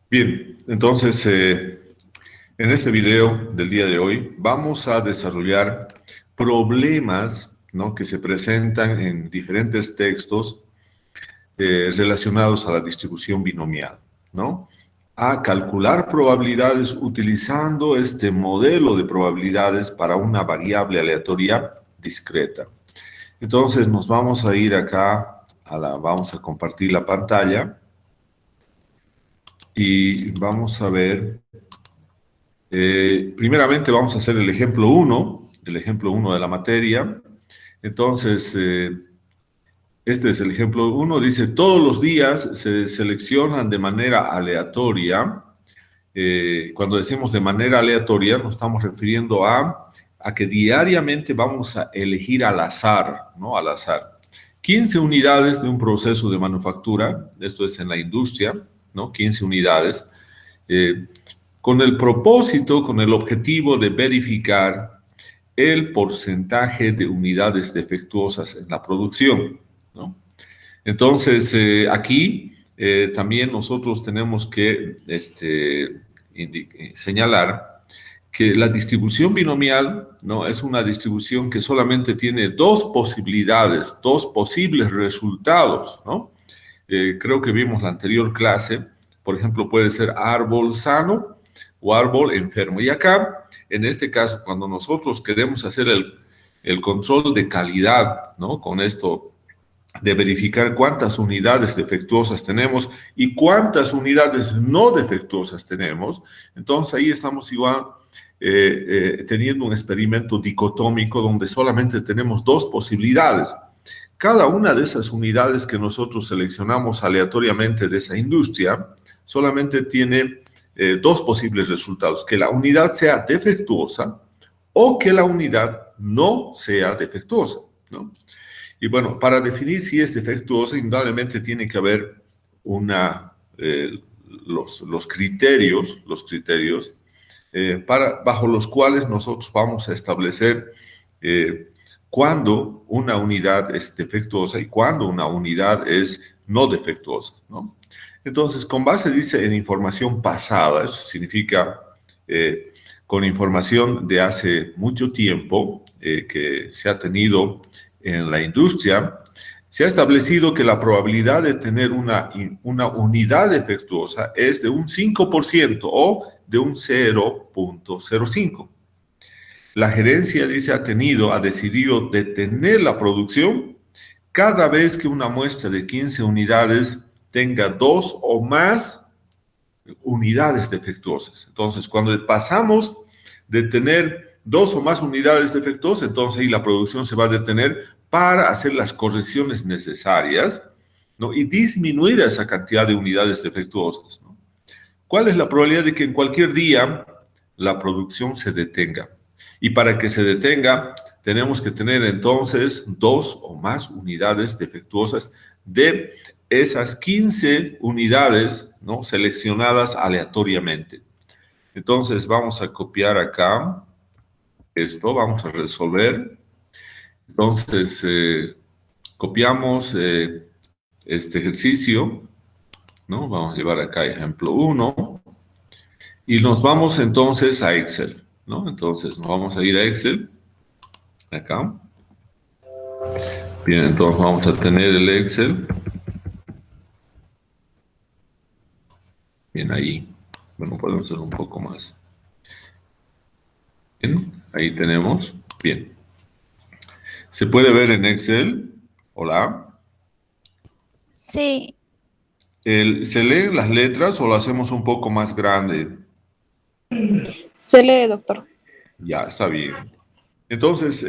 Bien, entonces en este video del día de hoy vamos a desarrollar problemas, ¿no?, que se presentan en diferentes textos relacionados a la distribución binomial, ¿no? A calcular probabilidades utilizando este modelo de probabilidades para una variable aleatoria discreta. Entonces nos vamos a ir acá, vamos a compartir la pantalla y vamos a ver, primeramente vamos a hacer el ejemplo 1, de la materia. Entonces, este es el ejemplo 1, dice, todos los días se seleccionan de manera aleatoria. Cuando decimos de manera aleatoria, nos estamos refiriendo a que diariamente vamos a elegir al azar, ¿no? Al azar. 15 unidades de un proceso de manufactura, esto es en la industria, ¿no? 15 unidades, con el propósito, con el objetivo de verificar el porcentaje de unidades defectuosas en la producción, ¿no? Entonces, aquí también nosotros tenemos que señalar que la distribución binomial, ¿no?, es una distribución que solamente tiene dos posibilidades, dos posibles resultados, ¿no? Creo que vimos la anterior clase, por ejemplo, puede ser árbol sano o árbol enfermo. Y acá, en este caso, cuando nosotros queremos hacer el control de calidad, ¿no?, con esto de verificar cuántas unidades defectuosas tenemos y cuántas unidades no defectuosas tenemos, entonces ahí estamos igual teniendo un experimento dicotómico donde solamente tenemos dos posibilidades. Cada una de esas unidades que nosotros seleccionamos aleatoriamente de esa industria solamente tiene dos posibles resultados: que la unidad sea defectuosa o que la unidad no sea defectuosa, ¿no? Y bueno, para definir si es defectuosa, indudablemente tiene que haber los criterios bajo los cuales nosotros vamos a establecer cuándo una unidad es defectuosa y cuándo una unidad es no defectuosa, ¿no? Entonces, con base, dice, en información pasada, eso significa con información de hace mucho tiempo que se ha tenido en la industria, se ha establecido que la probabilidad de tener una unidad defectuosa es de un 5% o de un 0.05. La gerencia, dice, ha decidido detener la producción cada vez que una muestra de 15 unidades tenga dos o más unidades defectuosas. Entonces, cuando pasamos de tener dos o más unidades defectuosas, entonces ahí la producción se va a detener para hacer las correcciones necesarias, ¿no?, y disminuir esa cantidad de unidades defectuosas, ¿no? ¿Cuál es la probabilidad de que en cualquier día la producción se detenga? Y para que se detenga, tenemos que tener entonces dos o más unidades defectuosas de esas 15 unidades, ¿no?, seleccionadas aleatoriamente. Entonces vamos a copiar acá esto, vamos a resolver. Entonces copiamos este ejercicio, ¿no? Vamos a llevar acá ejemplo 1 y nos vamos entonces a Excel, ¿no? Entonces nos vamos a ir a Excel, acá. Bien, entonces vamos a tener el Excel. Bien, ahí. Bueno, podemos hacer un poco más. Bien, ahí tenemos. Bien. ¿Se puede ver en Excel? Hola. Sí, ¿Se leen las letras o lo hacemos un poco más grande? Se lee, doctor. Ya, está bien. Entonces,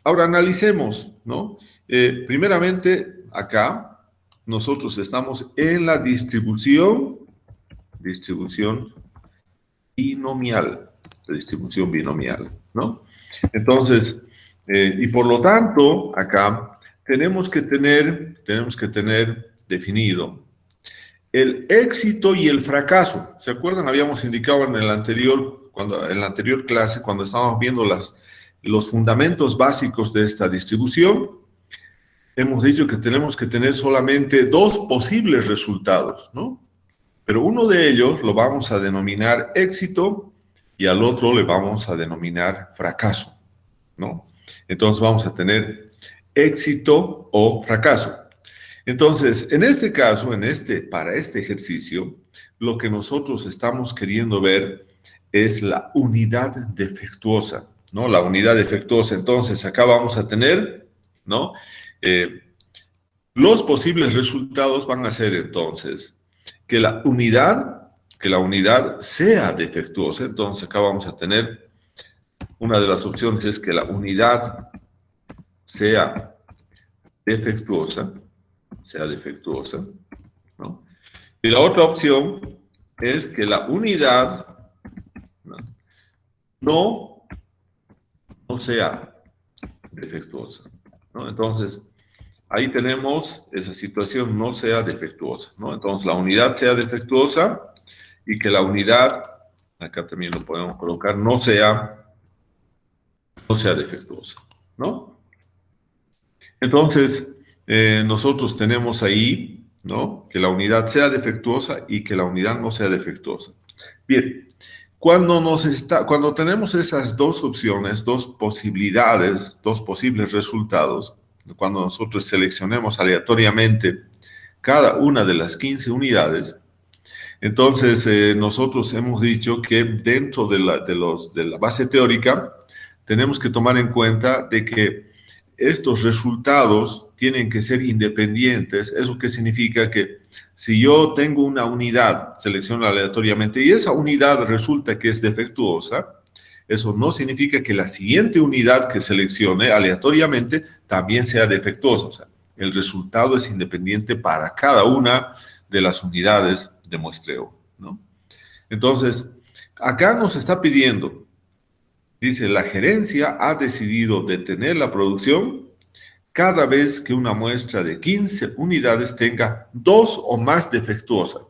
ahora analicemos, ¿no? Primeramente, acá, nosotros estamos en la distribución binomial, ¿no? Entonces, y por lo tanto, acá tenemos que tener definido el éxito y el fracaso. ¿Se acuerdan? Habíamos indicado en la anterior clase, cuando estábamos viendo los fundamentos básicos de esta distribución, hemos dicho que tenemos que tener solamente dos posibles resultados, ¿no? pero uno de ellos lo vamos a denominar éxito y al otro le vamos a denominar fracaso, ¿no? Entonces vamos a tener éxito o fracaso. Entonces, en este caso, para este ejercicio, lo que nosotros estamos queriendo ver es la unidad defectuosa, ¿no? La unidad defectuosa. Entonces, acá vamos a tener, ¿no? Los posibles resultados van a ser entonces que la unidad sea defectuosa. Entonces, acá vamos a tener, una de las opciones es que la unidad sea defectuosa, ¿no? Y la otra opción es que la unidad no sea defectuosa, ¿no? Entonces, ahí tenemos esa situación, no sea defectuosa, ¿no? Entonces, la unidad sea defectuosa y que la unidad, acá también lo podemos colocar, no sea defectuosa, ¿no? Entonces, nosotros tenemos ahí, ¿no? Que la unidad sea defectuosa y que la unidad no sea defectuosa. Bien, cuando tenemos esas dos opciones, dos posibilidades, dos posibles resultados, cuando nosotros seleccionemos aleatoriamente cada una de las 15 unidades, entonces nosotros hemos dicho que dentro de la base teórica tenemos que tomar en cuenta de que estos resultados tienen que ser independientes. ¿Eso qué significa? Que si yo tengo una unidad, selecciono aleatoriamente, y esa unidad resulta que es defectuosa, eso no significa que la siguiente unidad que seleccione aleatoriamente también sea defectuosa. O sea, el resultado es independiente para cada una de las unidades de muestreo, ¿no? Entonces, acá nos está pidiendo, dice, la gerencia ha decidido detener la producción cada vez que una muestra de 15 unidades tenga 2 o más defectuosas.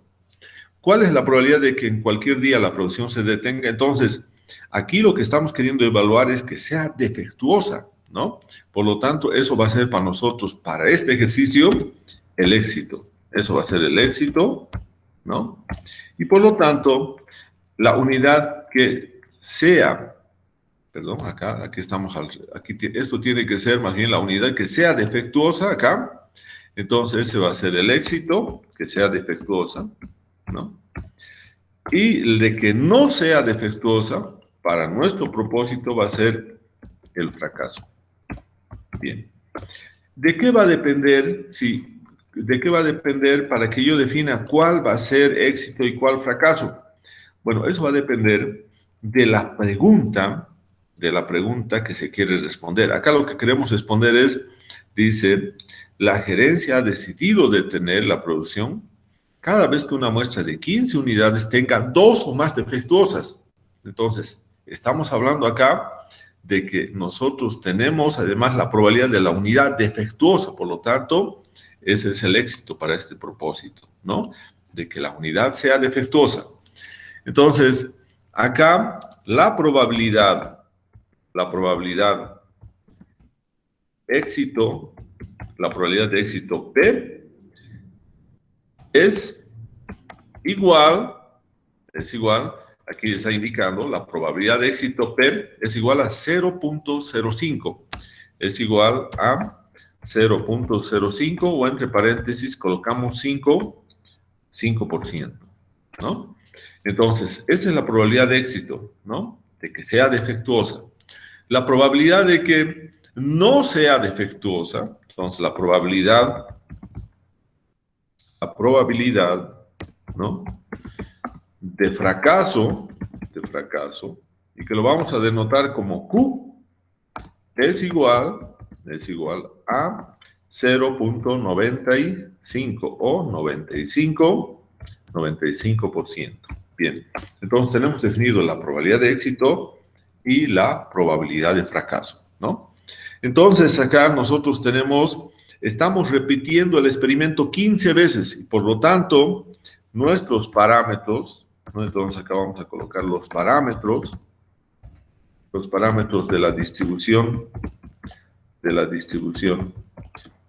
¿Cuál es la probabilidad de que en cualquier día la producción se detenga? Entonces, aquí lo que estamos queriendo evaluar es que sea defectuosa, ¿no? Por lo tanto, eso va a ser para nosotros, para este ejercicio, el éxito. Eso va a ser el éxito, ¿no? Y por lo tanto, la unidad que sea, perdón, aquí estamos, esto tiene que ser más bien la unidad que sea defectuosa acá. Entonces, ese va a ser el éxito, que sea defectuosa, ¿no? Y de que no sea defectuosa, para nuestro propósito va a ser el fracaso. Bien. ¿De qué va a depender? ¿De qué va a depender para que yo defina cuál va a ser éxito y cuál fracaso? Bueno, eso va a depender de la pregunta que se quiere responder. Acá lo que queremos responder es, dice, la gerencia ha decidido detener la producción cada vez que una muestra de 15 unidades tenga 2 o más defectuosas. Entonces, estamos hablando acá de que nosotros tenemos además la probabilidad de la unidad defectuosa, por lo tanto, ese es el éxito para este propósito, ¿no? De que la unidad sea defectuosa. Entonces, acá la probabilidad éxito, la probabilidad de éxito P es igual, aquí está indicando, la probabilidad de éxito P es igual a 0.05, es igual a 0.05 o entre paréntesis colocamos 5%, ¿no? Entonces, esa es la probabilidad de éxito, ¿no? De que sea defectuosa. La probabilidad de que no sea defectuosa, entonces la probabilidad, ¿no? De fracaso, y que lo vamos a denotar como Q, es igual a 0.95 o 95%. Bien, entonces tenemos definido la probabilidad de éxito y la probabilidad de fracaso, ¿no? Entonces acá nosotros estamos repitiendo el experimento 15 veces y por lo tanto nuestros parámetros, ¿no? Entonces acá vamos a colocar los parámetros de la distribución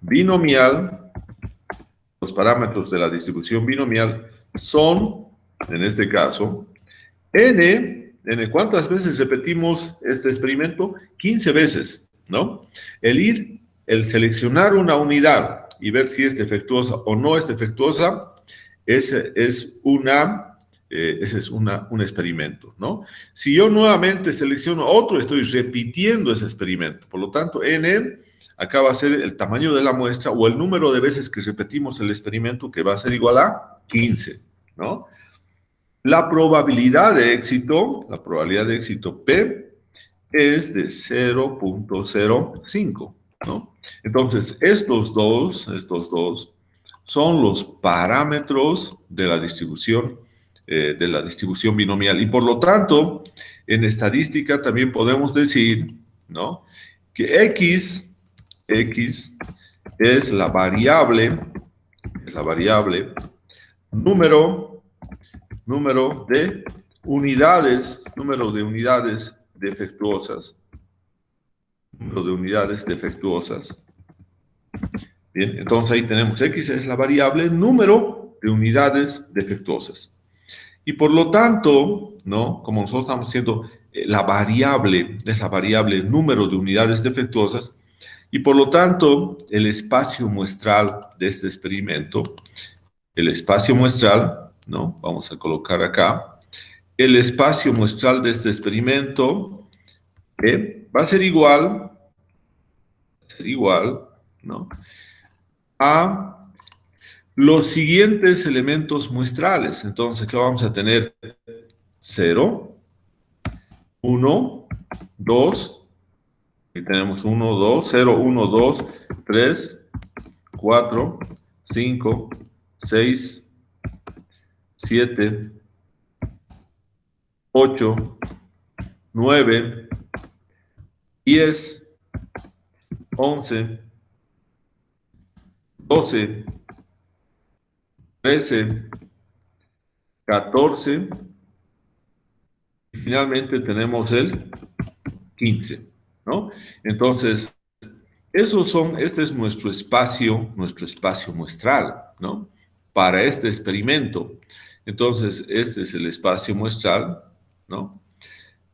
binomial, los parámetros de la distribución binomial son, en este caso, n, ¿cuántas veces repetimos este experimento? 15 veces, ¿no? El seleccionar una unidad y ver si es defectuosa o no es defectuosa, ese es un experimento, ¿no? Si yo nuevamente selecciono otro, estoy repitiendo ese experimento. Por lo tanto, n acá va a ser el tamaño de la muestra o el número de veces que repetimos el experimento, que va a ser igual a 15, ¿no? La probabilidad de éxito P es de 0.05, ¿no? Entonces, estos dos son los parámetros de la distribución binomial. Y por lo tanto, en estadística también podemos decir, ¿no?, que X es la variable número de unidades defectuosas. Bien, entonces ahí tenemos X es la variable número de unidades defectuosas. Y por lo tanto, ¿no?, como nosotros estamos haciendo la variable número de unidades defectuosas, y por lo tanto, el espacio muestral de este experimento, ¿no?, vamos a colocar acá, el espacio muestral de este experimento va a ser igual, ¿no?, a los siguientes elementos muestrales. Entonces, ¿qué vamos a tener? 0, 1, 2, y tenemos 1, 2, 0, 1, 2, 3, 4, 5, 6, 7, 8, 9, 10, 11, 12, 13, 14, y finalmente tenemos el 15, ¿no? Entonces, este es nuestro espacio muestral, ¿no?, para este experimento. Entonces, este es el espacio muestral, ¿no?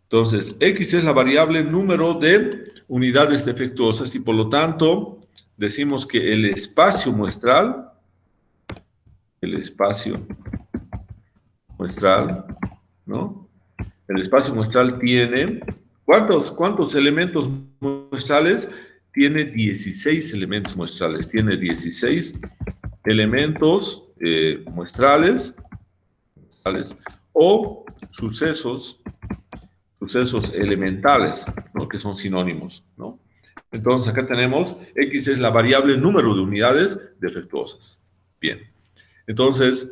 Entonces, X es la variable número de unidades defectuosas y por lo tanto, decimos que el espacio muestral, ¿no?, el espacio muestral tiene, ¿cuántos elementos muestrales? Tiene 16 elementos muestrales, tiene 16 elementos muestrales o sucesos elementales, ¿no?, que son sinónimos, ¿no? Entonces, acá tenemos, X es la variable número de unidades defectuosas. Bien. Entonces,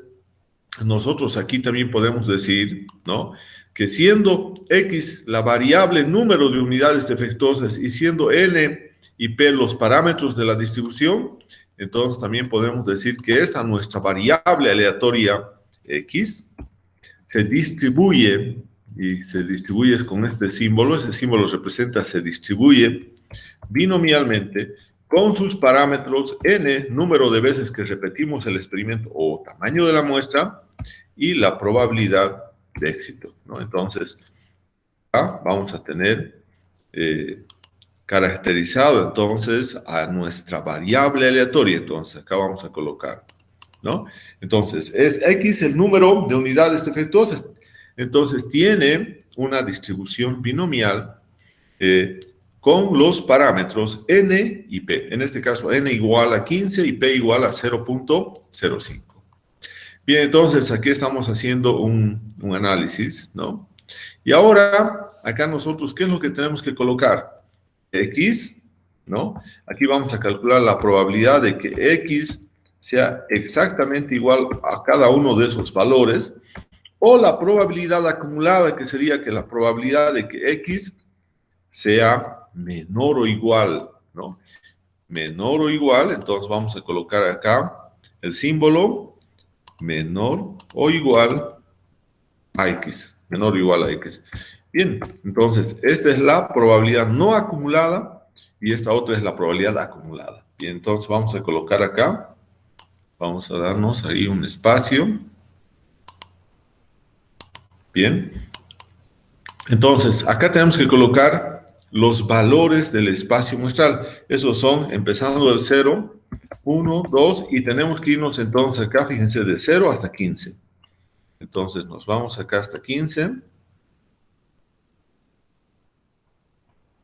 nosotros aquí también podemos decir, ¿no?, que siendo X la variable número de unidades defectuosas y siendo N y P los parámetros de la distribución, entonces también podemos decir que esta nuestra variable aleatoria X se distribuye con este símbolo. Ese símbolo representa, se distribuye binomialmente con sus parámetros n, número de veces que repetimos el experimento o tamaño de la muestra, y la probabilidad de éxito, ¿no? Entonces, acá vamos a tener caracterizado entonces a nuestra variable aleatoria. Entonces, acá vamos a colocar, ¿no? Entonces, es X el número de unidades defectuosas. Entonces, tiene una distribución binomial con los parámetros n y p. En este caso, n igual a 15 y p igual a 0.05. Bien, entonces aquí estamos haciendo un análisis, ¿no? Y ahora, acá nosotros, ¿qué es lo que tenemos que colocar? X, ¿no? Aquí vamos a calcular la probabilidad de que X sea exactamente igual a cada uno de esos valores, o la probabilidad acumulada, que sería que la probabilidad de que X sea menor o igual, ¿no? Menor o igual, entonces vamos a colocar acá el símbolo menor o igual a X, menor o igual a X. Bien, entonces, esta es la probabilidad no acumulada y esta otra es la probabilidad acumulada. Bien, entonces vamos a colocar acá Vamos a darnos ahí un espacio. Bien. Entonces, acá tenemos que colocar los valores del espacio muestral. Esos son, empezando del 0, 1, 2, y tenemos que irnos entonces acá, fíjense, de 0 hasta 15. Entonces, nos vamos acá hasta 15.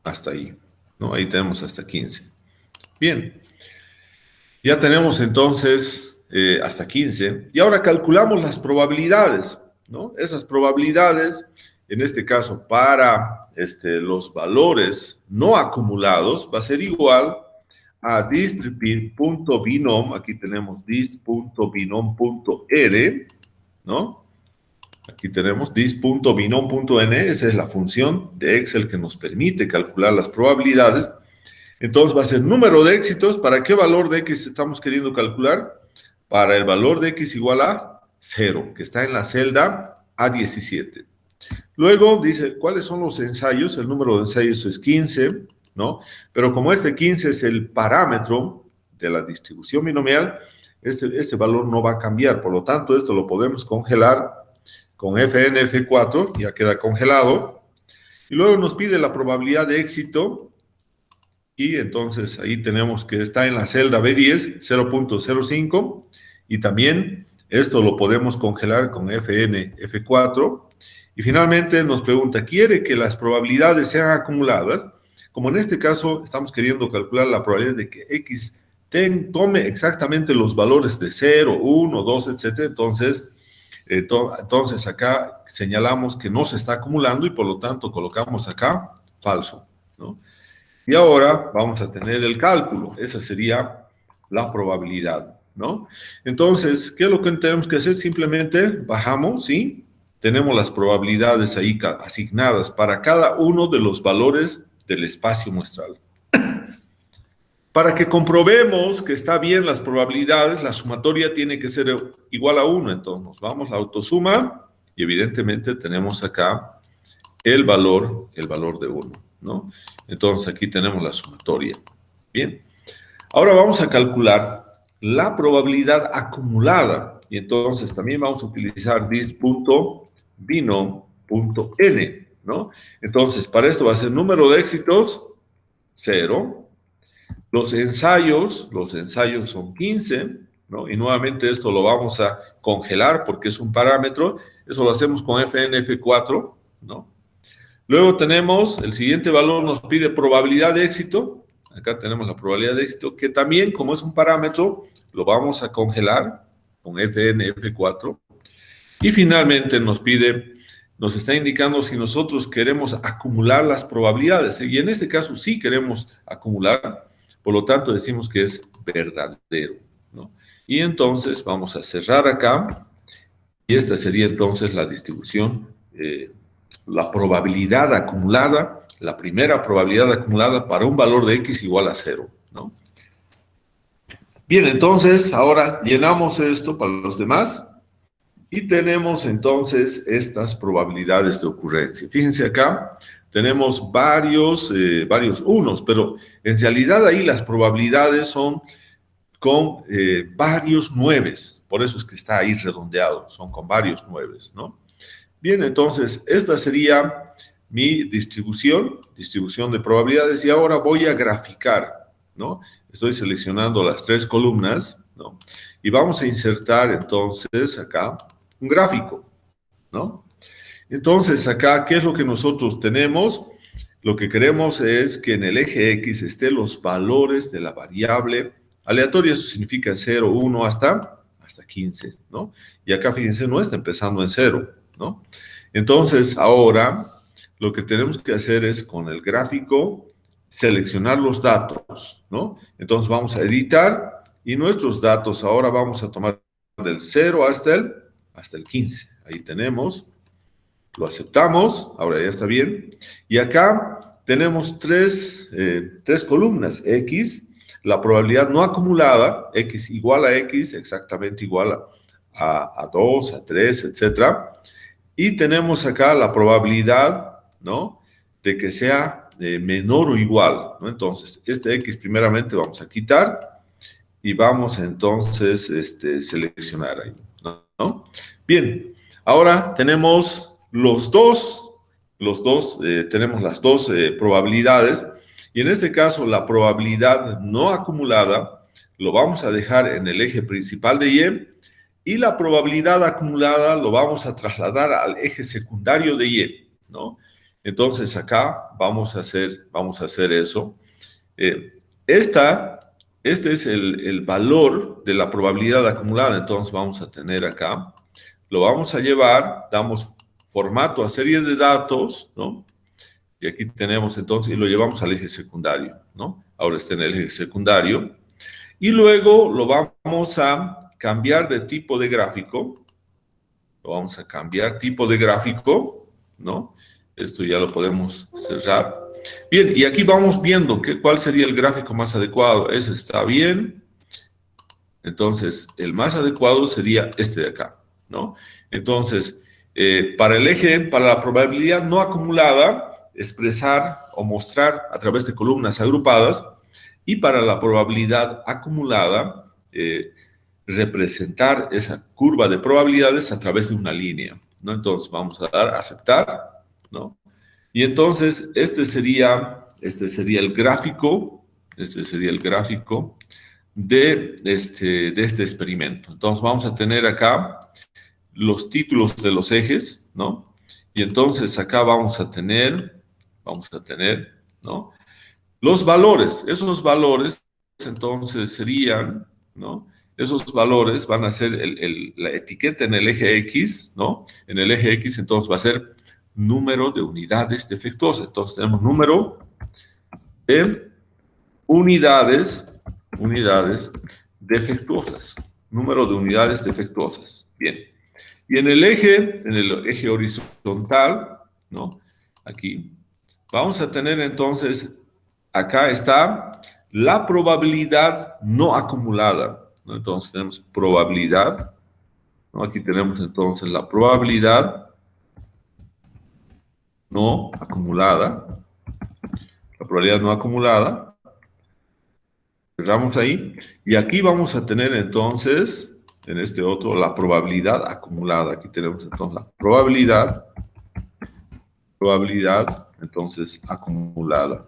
Hasta ahí, ¿no? Ahí tenemos hasta 15. Bien. Ya tenemos entonces hasta 15. Y ahora calculamos las probabilidades, ¿no? Esas probabilidades, en este caso, para los valores no acumulados, va a ser igual a dist.binom, aquí tenemos dist.binom.n, ¿no? Aquí tenemos dist.binom.n, esa es la función de Excel que nos permite calcular las probabilidades. Entonces va a ser número de éxitos. ¿Para qué valor de X estamos queriendo calcular? Para el valor de X igual a 0, que está en la celda A17. Luego dice, ¿cuáles son los ensayos? El número de ensayos es 15, ¿no? Pero como este 15 es el parámetro de la distribución binomial, este valor no va a cambiar. Por lo tanto, esto lo podemos congelar con Fn, F4, ya queda congelado. Y luego nos pide la probabilidad de éxito. Y entonces ahí tenemos que está en la celda B10, 0.05. Y también esto lo podemos congelar con Fn, F4. Y finalmente nos pregunta, ¿quiere que las probabilidades sean acumuladas? Como en este caso estamos queriendo calcular la probabilidad de que X tome exactamente los valores de 0, 1, 2, etc. Entonces acá señalamos que no se está acumulando y por lo tanto colocamos acá falso, ¿no? Y ahora vamos a tener el cálculo. Esa sería la probabilidad, ¿no? Entonces, ¿qué es lo que tenemos que hacer? Simplemente bajamos, ¿sí? Tenemos las probabilidades ahí asignadas para cada uno de los valores del espacio muestral. Para que comprobemos que está bien las probabilidades, la sumatoria tiene que ser igual a 1. Entonces, nos vamos a la autosuma y evidentemente tenemos acá el valor de 1, ¿no? Entonces, aquí tenemos la sumatoria. Bien. Ahora vamos a calcular la probabilidad acumulada. Y entonces también vamos a utilizar dist.binom.n, ¿no? Entonces, para esto va a ser número de éxitos, 0. Los ensayos son 15, ¿no? Y nuevamente esto lo vamos a congelar porque es un parámetro. Eso lo hacemos con Fn, F4, ¿no? Luego tenemos, el siguiente valor nos pide probabilidad de éxito. Acá tenemos la probabilidad de éxito, que también, como es un parámetro, lo vamos a congelar con Fn, F4. Y finalmente nos está indicando si nosotros queremos acumular las probabilidades. Y en este caso sí queremos acumular, por lo tanto decimos que es verdadero, ¿no? Y entonces vamos a cerrar acá. Y esta sería entonces la distribución, la probabilidad acumulada, la primera probabilidad acumulada para un valor de X igual a 0, ¿no? Bien, entonces ahora llenamos esto para los demás y tenemos entonces estas probabilidades de ocurrencia. Fíjense acá, tenemos varios unos, pero en realidad ahí las probabilidades son con varios 9, por eso es que está ahí redondeado, son con varios 9, ¿no? Bien, entonces, esta sería mi distribución de probabilidades y ahora voy a graficar, ¿no? Estoy seleccionando las 3 columnas, ¿no? Y vamos a insertar entonces acá un gráfico, ¿no? Entonces, acá, ¿qué es lo que nosotros tenemos? Lo que queremos es que en el eje X estén los valores de la variable aleatoria, eso significa 0, 1 hasta 15, ¿no? Y acá, fíjense, no está empezando en 0, ¿no? Entonces, ahora lo que tenemos que hacer es con el gráfico seleccionar los datos, ¿no? Entonces vamos a editar y nuestros datos ahora vamos a tomar del 0 hasta el 15. Ahí tenemos, lo aceptamos, ahora ya está bien. Y acá tenemos tres columnas, X, la probabilidad no acumulada, X igual a X, exactamente igual a 2, a 3, etcétera. Y tenemos acá la probabilidad, ¿no?, de que sea menor o igual, ¿no? Entonces, este X primeramente vamos a quitar y vamos entonces seleccionar ahí, ¿no? Bien, ahora tenemos tenemos las dos probabilidades, y en este caso la probabilidad no acumulada lo vamos a dejar en el eje principal de y la probabilidad acumulada lo vamos a trasladar al eje secundario de ¿no? Entonces acá vamos a hacer eso. Este es el valor de la probabilidad acumulada, entonces vamos a tener acá, lo vamos a llevar, damos formato a serie de datos, ¿no? Y aquí tenemos entonces, y lo llevamos al eje secundario, ¿no? Ahora está en el eje secundario. Y luego lo vamos a cambiar de tipo de gráfico. Lo vamos a cambiar tipo de gráfico, ¿no? Esto ya lo podemos cerrar. Bien, y aquí vamos viendo cuál sería el gráfico más adecuado. Ese está bien. Entonces, el más adecuado sería este de acá, ¿no? Entonces, para la probabilidad no acumulada, expresar o mostrar a través de columnas agrupadas, y para la probabilidad acumulada, representar esa curva de probabilidades a través de una línea, ¿no? Entonces, vamos a dar a aceptar, ¿no? Y entonces, este sería el gráfico, de este experimento. Entonces, vamos a tener acá los títulos de los ejes, ¿no? Y entonces acá vamos a tener, ¿no? Los valores. Esos valores, entonces, serían, ¿no? Esos valores van a ser la etiqueta en el eje X, ¿no? En el eje X, entonces, va a ser número de unidades defectuosas. Entonces, tenemos número de unidades defectuosas. Número de unidades defectuosas. Bien. Y en el eje horizontal, ¿no? Aquí, vamos a tener entonces, acá está la probabilidad no acumulada, ¿no? Entonces tenemos probabilidad, ¿no? Aquí tenemos entonces la probabilidad no acumulada. La probabilidad no acumulada. Cerramos ahí. Y aquí vamos a tener entonces, en este otro, la probabilidad acumulada. Aquí tenemos entonces la probabilidad, entonces, acumulada.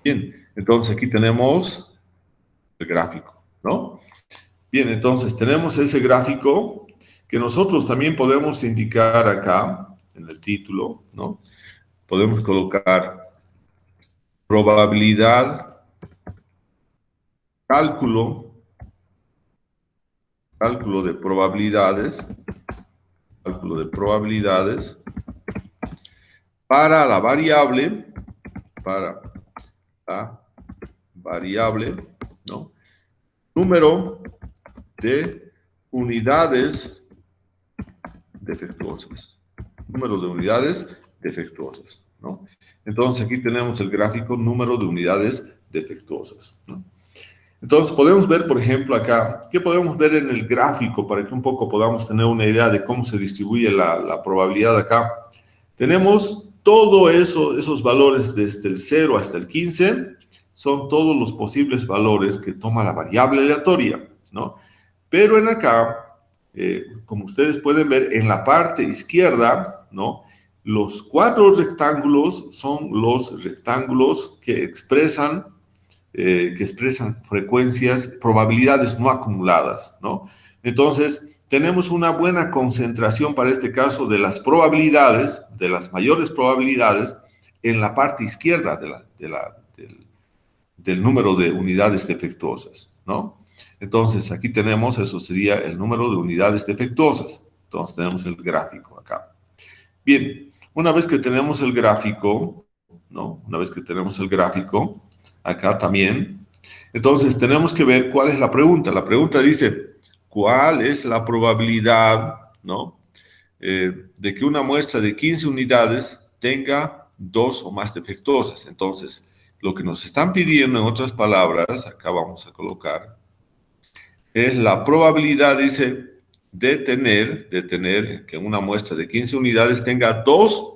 Bien, entonces aquí tenemos el gráfico, ¿no? Bien, entonces tenemos ese gráfico que nosotros también podemos indicar acá en el título, ¿no? Podemos colocar probabilidad, cálculo de probabilidades, para la variable, ¿no? Número de unidades defectuosas. Número de unidades defectuosas, ¿no? Entonces, aquí tenemos el gráfico número de unidades defectuosas, ¿no? Entonces, podemos ver, por ejemplo, acá, ¿qué podemos ver en el gráfico para que un poco podamos tener una idea de cómo se distribuye la probabilidad acá? Tenemos todo esos valores desde el 0 hasta el 15, son todos los posibles valores que toma la variable aleatoria, ¿no? Pero en acá, como ustedes pueden ver, en la parte izquierda, ¿no? Los 4 rectángulos son los rectángulos que expresan frecuencias, probabilidades no acumuladas, ¿no? Entonces, tenemos una buena concentración para este caso de las probabilidades, de las mayores probabilidades, en la parte izquierda del número de unidades defectuosas, ¿no? Entonces, aquí tenemos, eso sería el número de unidades defectuosas. Entonces, tenemos el gráfico acá. Bien, una vez que tenemos el gráfico, ¿no? Una vez que tenemos el gráfico, acá también, entonces tenemos que ver cuál es la pregunta. La pregunta dice, ¿cuál es la probabilidad, ¿no? De que una muestra de 15 unidades tenga 2 o más defectuosas? Entonces, lo que nos están pidiendo, en otras palabras, acá vamos a colocar, es la probabilidad, dice, de tener que una muestra de 15 unidades tenga 2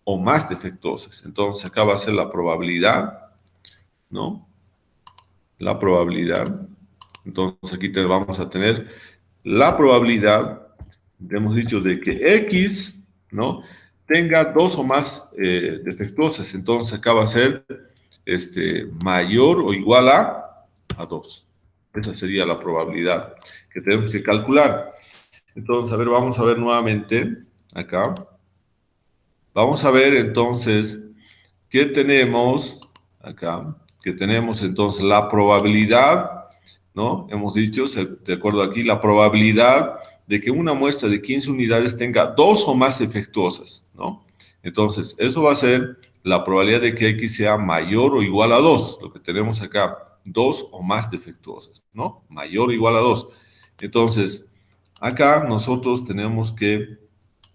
o más defectuosas. Entonces, acá va a ser la probabilidad, ¿no? La probabilidad Entonces aquí vamos a tener la probabilidad, hemos dicho, de que X, ¿no?, tenga dos o más defectuosas. Entonces acá va a ser mayor o igual a 2. Esa sería la probabilidad que tenemos que calcular. Entonces, a ver, vamos a ver nuevamente acá. Vamos a ver entonces que tenemos acá, que tenemos entonces la probabilidad, ¿no? Hemos dicho, de acuerdo aquí, la probabilidad de que una muestra de 15 unidades tenga dos o más defectuosas, ¿no? Entonces, eso va a ser la probabilidad de que X sea mayor o igual a 2, lo que tenemos acá, dos o más defectuosas, ¿no? Mayor o igual a 2. Entonces, acá nosotros tenemos que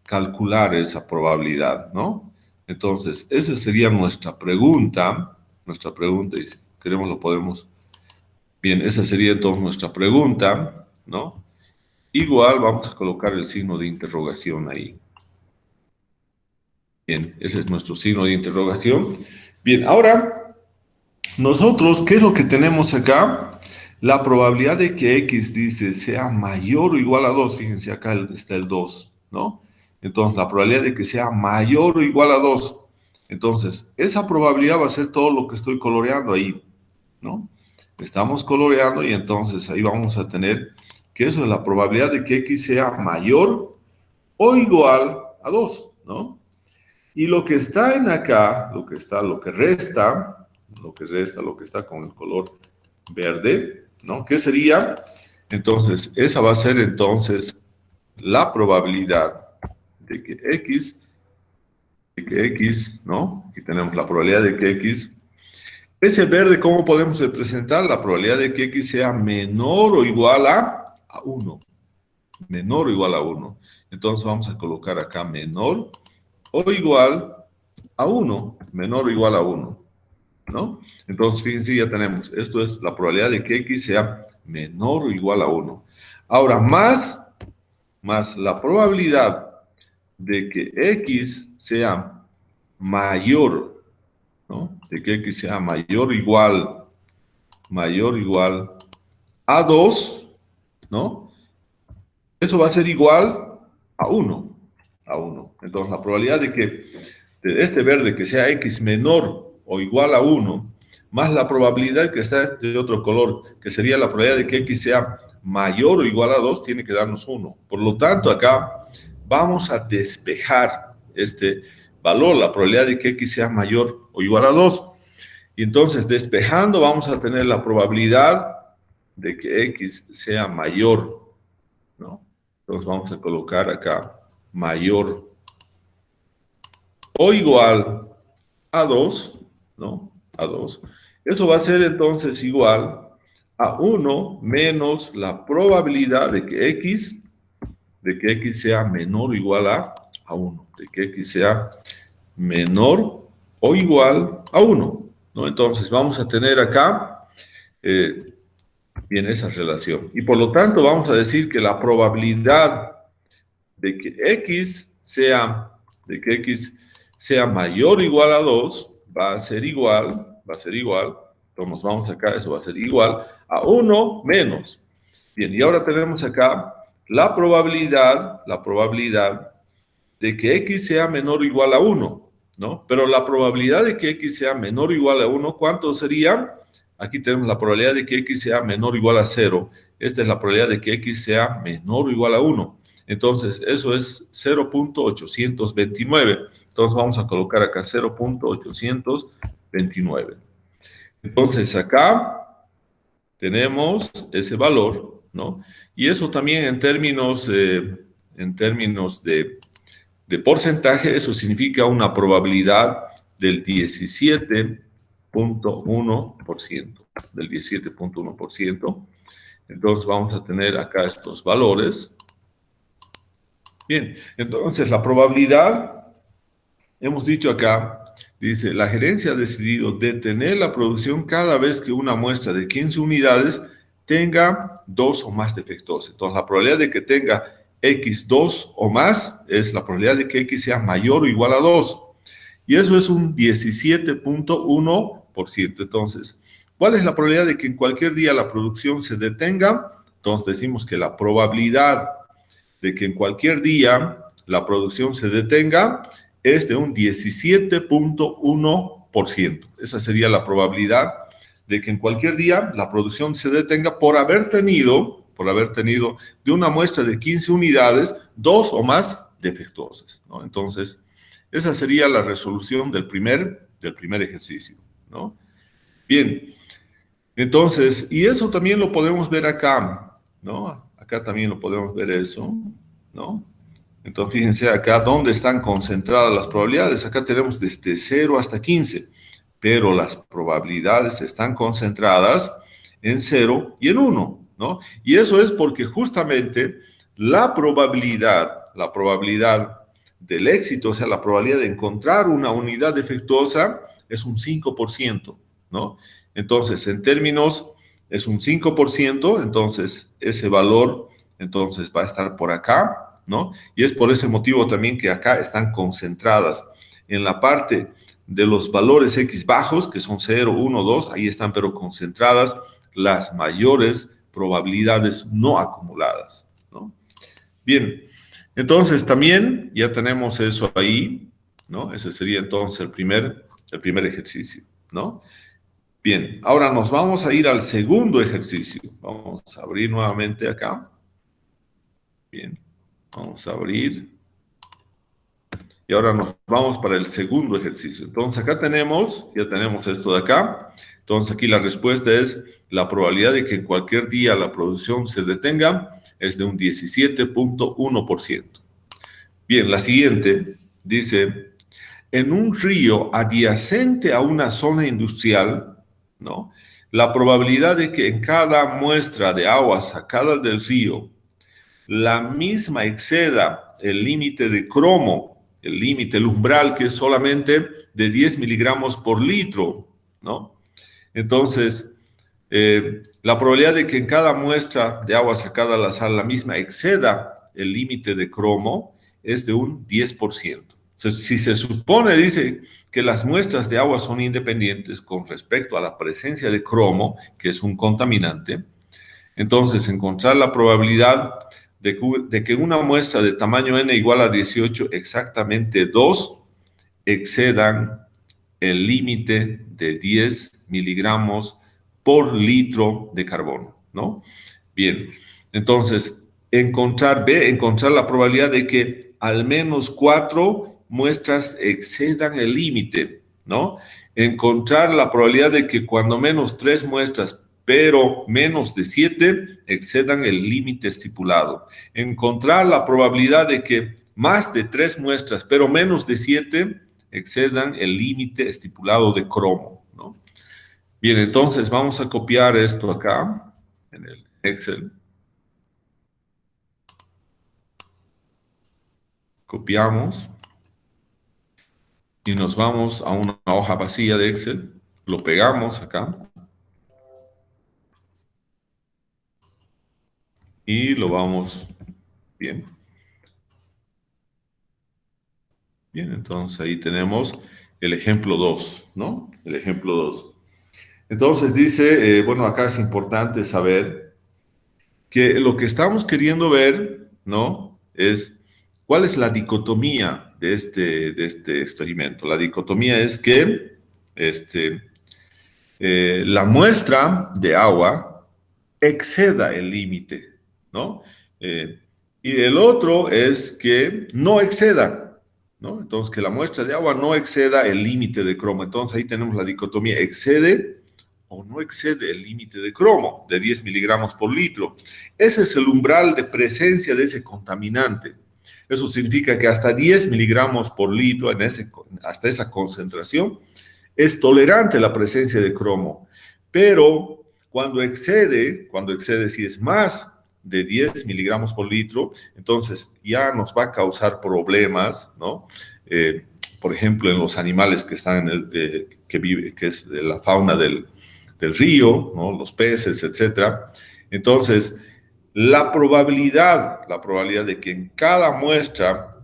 calcular esa probabilidad, ¿no? Entonces, esa sería nuestra pregunta. Nuestra pregunta, y si queremos lo podemos. Bien, esa sería entonces nuestra pregunta, ¿no? Igual vamos a colocar el signo de interrogación ahí. Bien, ese es nuestro signo de interrogación. Bien, ahora, nosotros, ¿qué es lo que tenemos acá? La probabilidad de que X, dice, sea mayor o igual a 2. Fíjense, acá está el 2, ¿no? Entonces, la probabilidad de que sea mayor o igual a 2. Entonces, esa probabilidad va a ser todo lo que estoy coloreando ahí, ¿no? Estamos coloreando y entonces ahí vamos a tener que eso es la probabilidad de que X sea mayor o igual a 2, ¿no? Y lo que está en acá, lo que resta, lo que está con el color verde, ¿no? ¿Qué sería? Entonces, esa va a ser entonces la probabilidad de que X, ¿no? Aquí tenemos la probabilidad de que X. Ese verde, ¿cómo podemos representar? La probabilidad de que X sea menor o igual a 1. Menor o igual a 1. Entonces vamos a colocar acá menor o igual a 1. Menor o igual a 1. ¿No? Entonces, fíjense, ya tenemos. Esto es la probabilidad de que X sea menor o igual a 1. Ahora, más la probabilidad de que X sea mayor, ¿no? De que X sea mayor o igual a 2, ¿no? Eso va a ser igual a 1. Entonces, la probabilidad de que de este verde que sea X menor o igual a 1, más la probabilidad que está de otro color, que sería la probabilidad de que X sea mayor o igual a 2, tiene que darnos 1. Por lo tanto, acá vamos a despejar este valor, la probabilidad de que X sea mayor o igual a 2. Y entonces, despejando, vamos a tener la probabilidad de que X sea mayor, ¿no? Entonces, vamos a colocar acá mayor o igual a 2, ¿no? A 2. Eso va a ser entonces igual a 1 menos la probabilidad de que X sea menor o igual a 1. De que X sea menor o igual a 1, ¿no? Entonces vamos a tener acá bien esa relación. Y por lo tanto vamos a decir que la probabilidad de que X sea mayor o igual a 2 va a ser igual, entonces nos vamos acá, eso va a ser igual a 1 menos. Bien, y ahora tenemos acá la probabilidad de que X sea menor o igual a 1, ¿no? Pero la probabilidad de que X sea menor o igual a 1, ¿cuánto sería? Aquí tenemos la probabilidad de que X sea menor o igual a 0. Esta es la probabilidad de que X sea menor o igual a 1. Entonces, eso es 0.829. Entonces, vamos a colocar acá 0.829. Entonces, acá tenemos ese valor, ¿no? Y eso también en términos de porcentaje, eso significa una probabilidad del 17.1%. Del 17.1%. Entonces, vamos a tener acá estos valores. Bien, entonces la probabilidad, hemos dicho acá, dice, la gerencia ha decidido detener la producción cada vez que una muestra de 15 unidades tenga 2 o más defectos. Entonces, la probabilidad de que tenga X2 o más es la probabilidad de que X sea mayor o igual a 2. Y eso es un 17.1%. Entonces, ¿Cuál es la probabilidad de que en cualquier día la producción se detenga? Entonces decimos que la probabilidad de que en cualquier día la producción se detenga es de un 17.1%. Esa sería la probabilidad de que en cualquier día la producción se detenga por haber tenido de una muestra de 15 unidades, 2 o más defectuosas, ¿no? Entonces, esa sería la resolución del primer ejercicio, ¿no? Bien, entonces, y eso también lo podemos ver acá, ¿no? Acá también lo podemos ver eso, ¿no? Entonces, fíjense acá dónde están concentradas las probabilidades. Acá tenemos desde 0 hasta 15, pero las probabilidades están concentradas en 0 y en 1, ¿no? Y eso es porque justamente la probabilidad del éxito, o sea, la probabilidad de encontrar una unidad defectuosa es un 5%, ¿no? Entonces, en términos, es un 5%, entonces ese valor, entonces va a estar por acá, ¿no? Y es por ese motivo también que acá están concentradas en la parte de los valores X bajos, que son 0, 1, 2, ahí están pero concentradas las mayores probabilidades no acumuladas, ¿no? Bien, entonces también ya tenemos eso ahí, ¿no? Ese sería entonces el primer ejercicio, ¿no? Bien, ahora nos vamos a ir al segundo ejercicio. Vamos a abrir nuevamente acá. Bien, vamos a abrir. Y ahora nos vamos para el segundo ejercicio. Entonces acá ya tenemos esto de acá. Entonces aquí la respuesta es la probabilidad de que en cualquier día la producción se detenga es de un 17.1%. Bien, la siguiente dice, en un río adyacente a una zona industrial, ¿no? La probabilidad de que en cada muestra de agua sacada del río la misma exceda el límite de cromo, el umbral, que es solamente de 10 miligramos por litro, ¿no? Entonces, la probabilidad de que en cada muestra de agua sacada a la sal la misma exceda el límite de cromo es de un 10%. Si se supone, dice, que las muestras de agua son independientes con respecto a la presencia de cromo, que es un contaminante, entonces encontrar la probabilidad de que una muestra de tamaño n igual a 18, exactamente 2, excedan el límite de 10 miligramos por litro de carbono, ¿no? Bien, entonces, encontrar la probabilidad de que al menos 4 muestras excedan el límite, ¿no? Encontrar la probabilidad de que cuando menos 3 muestras, pero menos de 7, excedan el límite estipulado. Encontrar la probabilidad de que más de 3 muestras, pero menos de 7, excedan el límite estipulado de cromo, ¿no? Bien, entonces vamos a copiar esto acá en el Excel. Copiamos y nos vamos a una hoja vacía de Excel. Lo pegamos acá y lo vamos bien. Bien, entonces ahí tenemos el ejemplo 2, ¿no? El ejemplo 2. Entonces dice, bueno, acá es importante saber que lo que estamos queriendo ver, ¿no? Es cuál es la dicotomía de este experimento. La dicotomía es que la muestra de agua exceda el límite, ¿no? Y el otro es que no exceda, ¿no? Entonces, que la muestra de agua no exceda el límite de cromo. Entonces, ahí tenemos la dicotomía, excede o no excede el límite de cromo de 10 miligramos por litro. Ese es el umbral de presencia de ese contaminante. Eso significa que hasta 10 miligramos por litro, hasta esa concentración, es tolerante la presencia de cromo. Pero cuando excede, si es más de 10 miligramos por litro, entonces ya nos va a causar problemas, ¿no? Por ejemplo, en los animales que están que es de la fauna del río, ¿no? Los peces, etcétera. Entonces, la probabilidad de que en cada muestra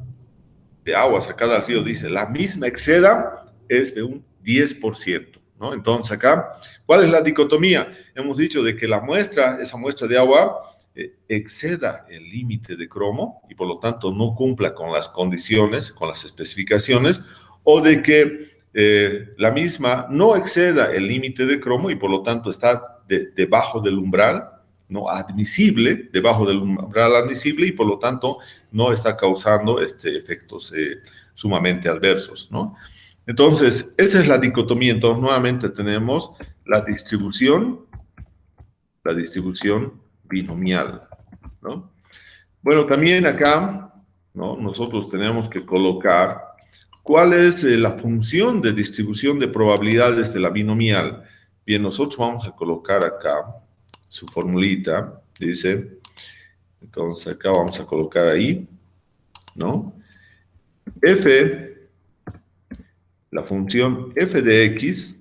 de agua sacada al río, dice, la misma exceda, es de un 10%, ¿no? Entonces acá, ¿cuál es la dicotomía? Hemos dicho de que la muestra, esa muestra de agua, exceda el límite de cromo y por lo tanto no cumpla con las condiciones, con las especificaciones, o de que la misma no exceda el límite de cromo y por lo tanto está debajo del umbral, no admisible, debajo del umbral admisible y por lo tanto no está causando efectos sumamente adversos, ¿no? Entonces, esa es la dicotomía. Entonces, nuevamente tenemos la distribución binomial, ¿no? Bueno, también acá, ¿no? Nosotros tenemos que colocar cuál es la función de distribución de probabilidades de la binomial. Bien, nosotros vamos a colocar acá su formulita, dice, entonces acá vamos a colocar ahí, ¿no? La función f de x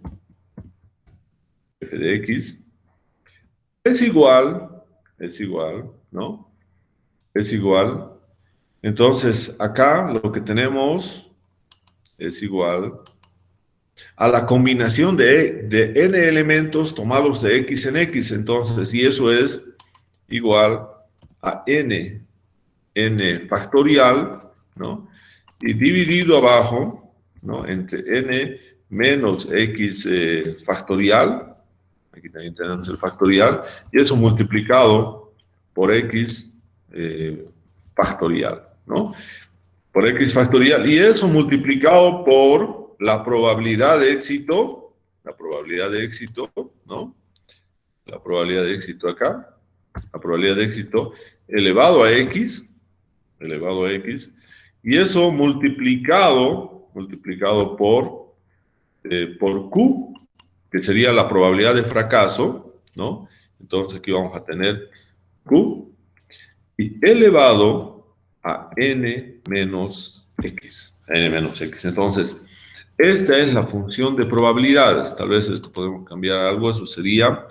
es igual, ¿no? Es igual. Entonces, acá lo que tenemos es igual a la combinación de n elementos tomados de x en x. Entonces, y eso es igual a n factorial, ¿no? Y dividido abajo, ¿no? Entre n menos x factorial, aquí también tenemos el factorial, y eso multiplicado por x factorial, ¿no? Por x factorial, y eso multiplicado por la probabilidad de éxito, ¿no? La probabilidad de éxito acá, la probabilidad de éxito elevado a x, y eso multiplicado por Q, que sería la probabilidad de fracaso, ¿no? Entonces aquí vamos a tener Q, y elevado a n menos x. Entonces, esta es la función de probabilidades. Tal vez esto podemos cambiar algo. Eso sería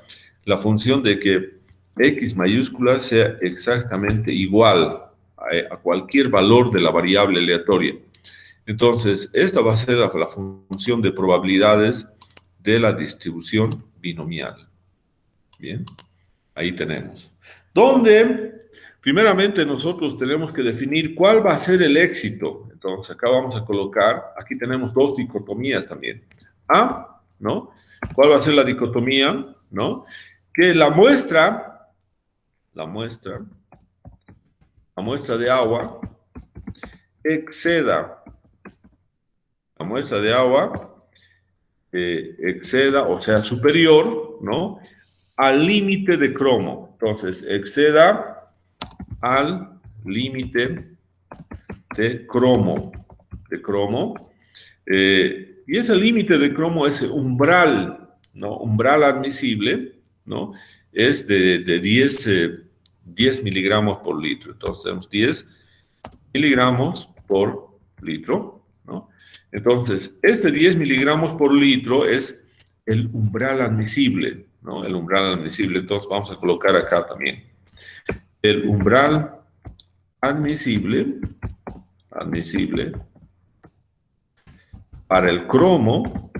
la función de que x mayúscula sea exactamente igual a cualquier valor de la variable aleatoria. Entonces, esta va a ser la función de probabilidades de la distribución binomial. Bien, ahí tenemos. ¿Dónde? Primeramente, nosotros tenemos que definir cuál va a ser el éxito. Entonces, acá vamos a colocar, aquí tenemos dos dicotomías también. ¿No? ¿Cuál va a ser la dicotomía? ¿No? Que la muestra de agua exceda, exceda, o sea, superior, ¿no? Al límite de cromo. Entonces, exceda al límite de cromo. Y ese límite de cromo, ese umbral, ¿no? Umbral admisible, ¿no? Es de 10 miligramos por litro. Entonces, tenemos 10 miligramos por litro, ¿no? Entonces, este 10 miligramos por litro es el umbral admisible, ¿no? El umbral admisible. Entonces, vamos a colocar acá también. El umbral admisible para el cromo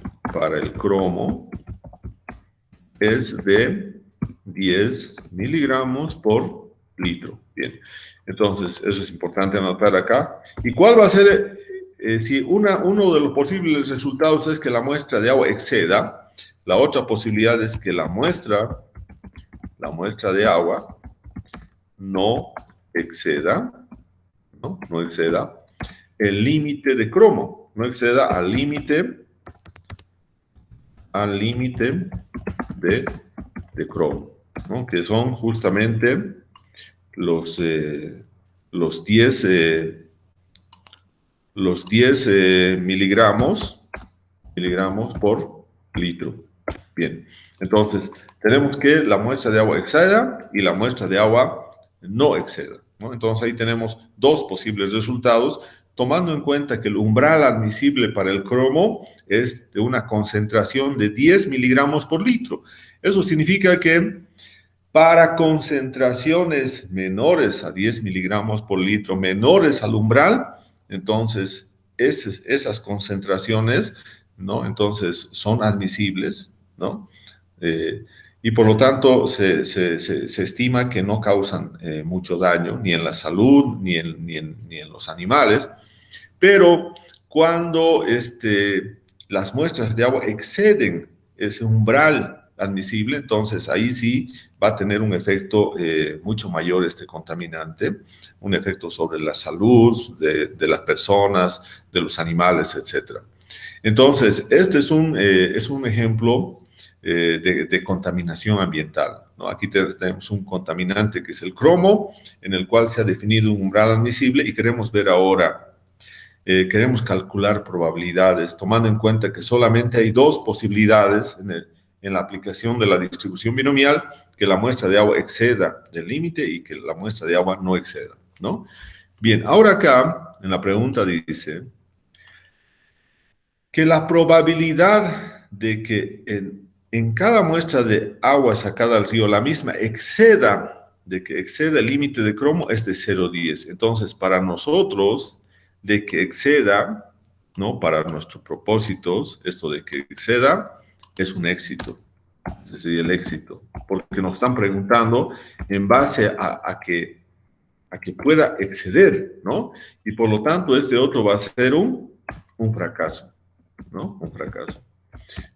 es de 10 miligramos por litro. Bien, entonces eso es importante anotar acá. ¿Y cuál va a ser, si uno de los posibles resultados es que la muestra de agua exceda? La otra posibilidad es que la muestra de agua no exceda el límite de cromo, no exceda al límite de cromo, ¿no? Que son justamente los 10 miligramos por litro. Bien, entonces tenemos que la muestra de agua exceda y la muestra de agua no exceda, ¿no? Entonces ahí tenemos dos posibles resultados, tomando en cuenta que el umbral admisible para el cromo es de una concentración de 10 miligramos por litro. Eso significa que para concentraciones menores a 10 miligramos por litro, menores al umbral, entonces esas concentraciones ¿no? Entonces, son admisibles, ¿no? Y por lo tanto, se estima que no causan mucho daño, ni en la salud, ni en los animales, pero cuando las muestras de agua exceden ese umbral admisible, entonces ahí sí va a tener un efecto mucho mayor este contaminante, un efecto sobre la salud de las personas, de los animales, etc. Entonces, este es un ejemplo de contaminación ambiental, ¿no? Aquí tenemos un contaminante que es el cromo, en el cual se ha definido un umbral admisible y queremos ver ahora, queremos calcular probabilidades, tomando en cuenta que solamente hay dos posibilidades en la aplicación de la distribución binomial, que la muestra de agua exceda del límite y que la muestra de agua no exceda, ¿no? Bien, ahora acá, en la pregunta dice que la probabilidad de que en cada muestra de agua sacada al río la misma exceda el límite de cromo es de 0,10. Entonces, para nosotros, de que exceda, ¿no? Para nuestros propósitos, esto de que exceda es un éxito. Ese sería el éxito. Porque nos están preguntando en base a que pueda exceder, ¿no? Y por lo tanto, este otro va a ser un fracaso, ¿no? Un fracaso.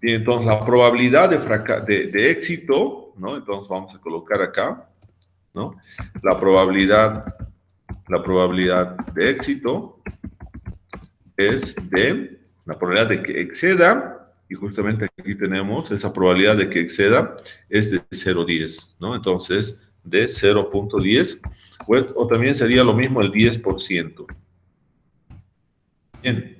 Bien, entonces la probabilidad de éxito, ¿no? Entonces vamos a colocar acá, ¿no? La probabilidad de éxito es la probabilidad de que exceda, y justamente aquí tenemos esa probabilidad de que exceda es de 0,10, ¿no? Entonces, de 0,10, pues, o también sería lo mismo el 10%. Bien.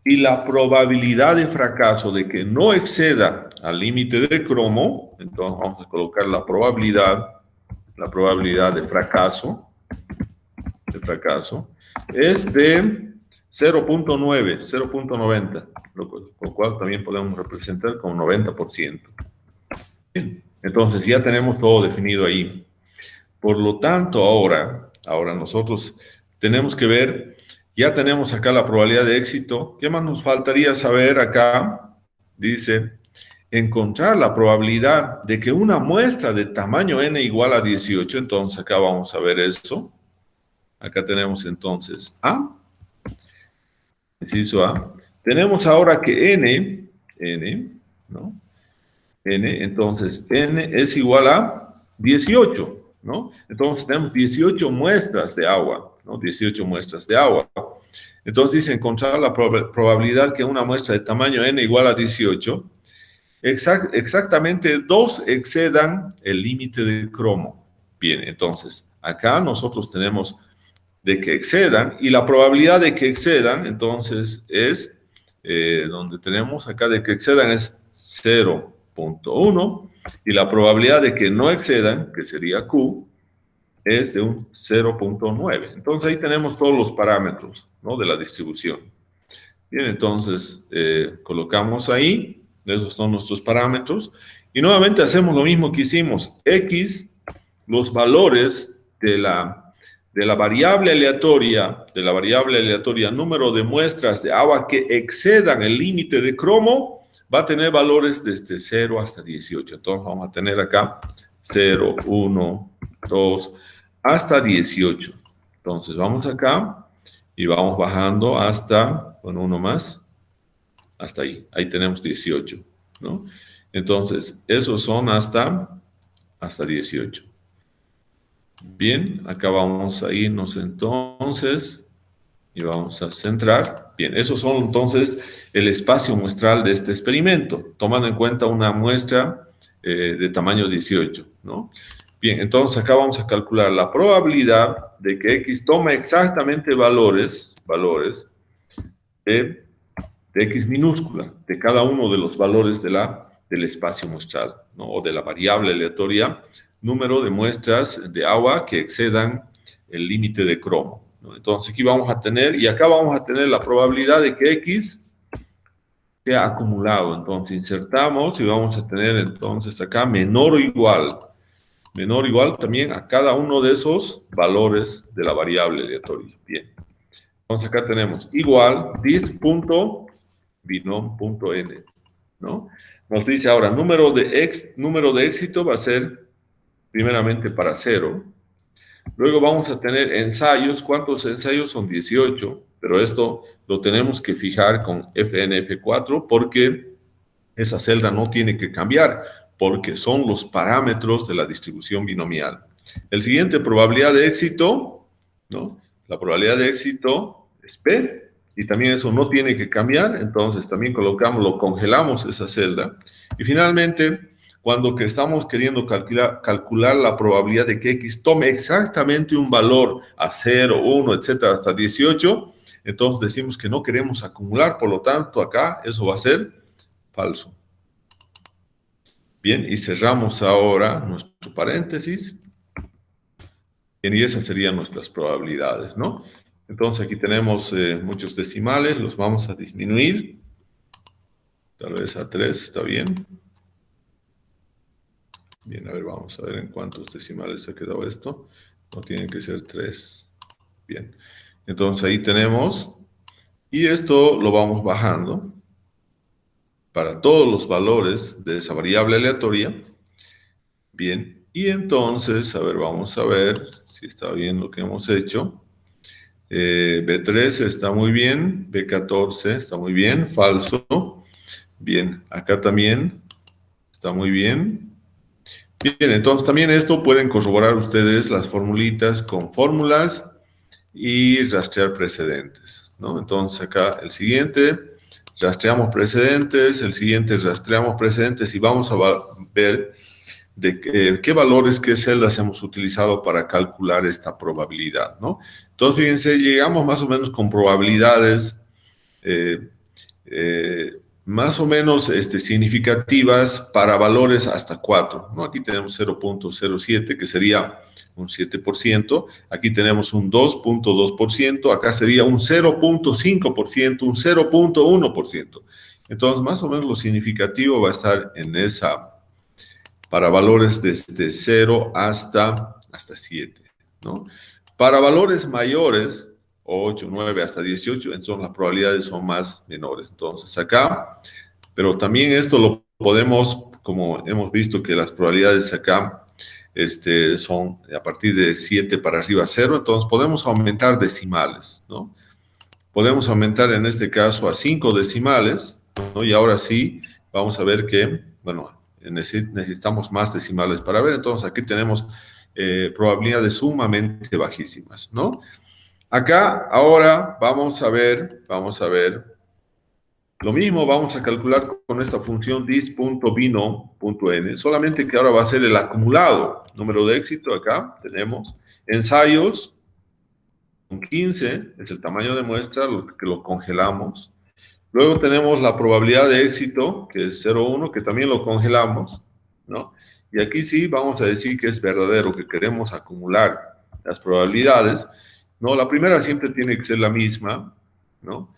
Y la probabilidad de fracaso de que no exceda al límite de cromo, entonces vamos a colocar la probabilidad de fracaso es de 0,90, lo cual también podemos representar como 90%. Bien, entonces ya tenemos todo definido ahí. Por lo tanto, ahora nosotros tenemos que ver, ya tenemos acá la probabilidad de éxito. ¿Qué más nos faltaría saber acá? Dice, encontrar la probabilidad de que una muestra de tamaño n igual a 18. Entonces, acá vamos a ver eso. Acá tenemos entonces A. Inciso A. Tenemos ahora que n, ¿no? Entonces, n es igual a 18. ¿No? Entonces tenemos 18 muestras de agua, ¿no? 18 muestras de agua. Entonces dice encontrar la probabilidad que una muestra de tamaño n igual a 18, exactamente 2 excedan el límite de cromo. Bien, entonces acá nosotros tenemos de que excedan, y la probabilidad de que excedan, entonces es, donde tenemos acá de que excedan es 0,1, y la probabilidad de que no excedan, que sería Q, es de un 0,9. Entonces ahí tenemos todos los parámetros, ¿no? De la distribución. Bien, entonces colocamos ahí, esos son nuestros parámetros, y nuevamente hacemos lo mismo que hicimos. X, los valores de la variable aleatoria, número de muestras de agua que excedan el límite de cromo, va a tener valores desde 0 hasta 18. Entonces vamos a tener acá 0, 1, 2, hasta 18. Entonces vamos acá y vamos bajando hasta, bueno, uno más, hasta ahí. Ahí tenemos 18, ¿no? Entonces, esos son hasta 18. Bien, acá vamos a irnos entonces y vamos a centrar. Bien, esos son entonces el espacio muestral de este experimento, tomando en cuenta una muestra de tamaño 18, ¿no? Bien, entonces acá vamos a calcular la probabilidad de que X tome exactamente valores de X minúscula, de cada uno de los valores del espacio muestral, ¿no? O de la variable aleatoria, número de muestras de agua que excedan el límite de cromo, ¿no? Entonces aquí vamos a tener, y acá vamos a tener la probabilidad de que X sea acumulado. Entonces insertamos y vamos a tener entonces acá menor o igual también a cada uno de esos valores de la variable aleatoria. Bien. Entonces acá tenemos igual, this punto binom.n, ¿no? Nos dice ahora, número de éxito va a ser primeramente para 0. Luego vamos a tener ensayos. ¿Cuántos ensayos? Son 18, pero esto lo tenemos que fijar con FNF4 porque esa celda no tiene que cambiar, porque son los parámetros de la distribución binomial. El siguiente, probabilidad de éxito, ¿no? La probabilidad de éxito es P, y también eso no tiene que cambiar, entonces también lo congelamos esa celda. Y finalmente, cuando que estamos queriendo calcular la probabilidad de que X tome exactamente un valor a 0, 1, etcétera, hasta 18, entonces decimos que no queremos acumular, por lo tanto acá eso va a ser falso. Bien, y cerramos ahora nuestro paréntesis. Bien, y esas serían nuestras probabilidades, ¿no? Entonces aquí tenemos muchos decimales, los vamos a disminuir. Tal vez a 3, ¿está bien? Bien, a ver, vamos a ver en cuántos decimales ha quedado esto. No tiene que ser 3. Bien, entonces ahí tenemos, y esto lo vamos bajando para todos los valores de esa variable aleatoria. Bien, y entonces, a ver, vamos a ver si está bien lo que hemos hecho. B13 está muy bien, B14 está muy bien, falso. Bien, acá también está muy bien. Bien, entonces también esto pueden corroborar ustedes las formulitas con fórmulas y rastrear precedentes, ¿no? Entonces acá el siguiente, rastreamos precedentes, el siguiente rastreamos precedentes y vamos a ver de qué valores, qué celdas hemos utilizado para calcular esta probabilidad, ¿no? Entonces, fíjense, llegamos más o menos con probabilidades más o menos significativas para valores hasta 4, ¿no? Aquí tenemos 0.07, que sería un 7%. Aquí tenemos un 2.2%. Acá sería un 0.5%, un 0.1%. Entonces, más o menos lo significativo va a estar en esa, para valores desde 0 hasta 7, ¿no? Para valores mayores, 8, 9, hasta 18, entonces las probabilidades son más menores. Entonces acá, pero también esto lo podemos, como hemos visto que las probabilidades acá son a partir de 7 para arriba 0, entonces podemos aumentar decimales, ¿no? Podemos aumentar en este caso a 5 decimales, ¿no? Y ahora sí, vamos a ver que, bueno, necesitamos más decimales para ver. Entonces aquí tenemos probabilidades sumamente bajísimas, ¿no? Acá ahora vamos a ver lo mismo. Vamos a calcular con esta función dis.binom.n, solamente que ahora va a ser el acumulado. Número de éxito, acá tenemos ensayos con 15, es el tamaño de muestra, que lo congelamos. Luego tenemos la probabilidad de éxito, que es 0,1, que también lo congelamos, ¿no? Y aquí sí vamos a decir que es verdadero, que queremos acumular las probabilidades, ¿no? La primera siempre tiene que ser la misma, ¿no?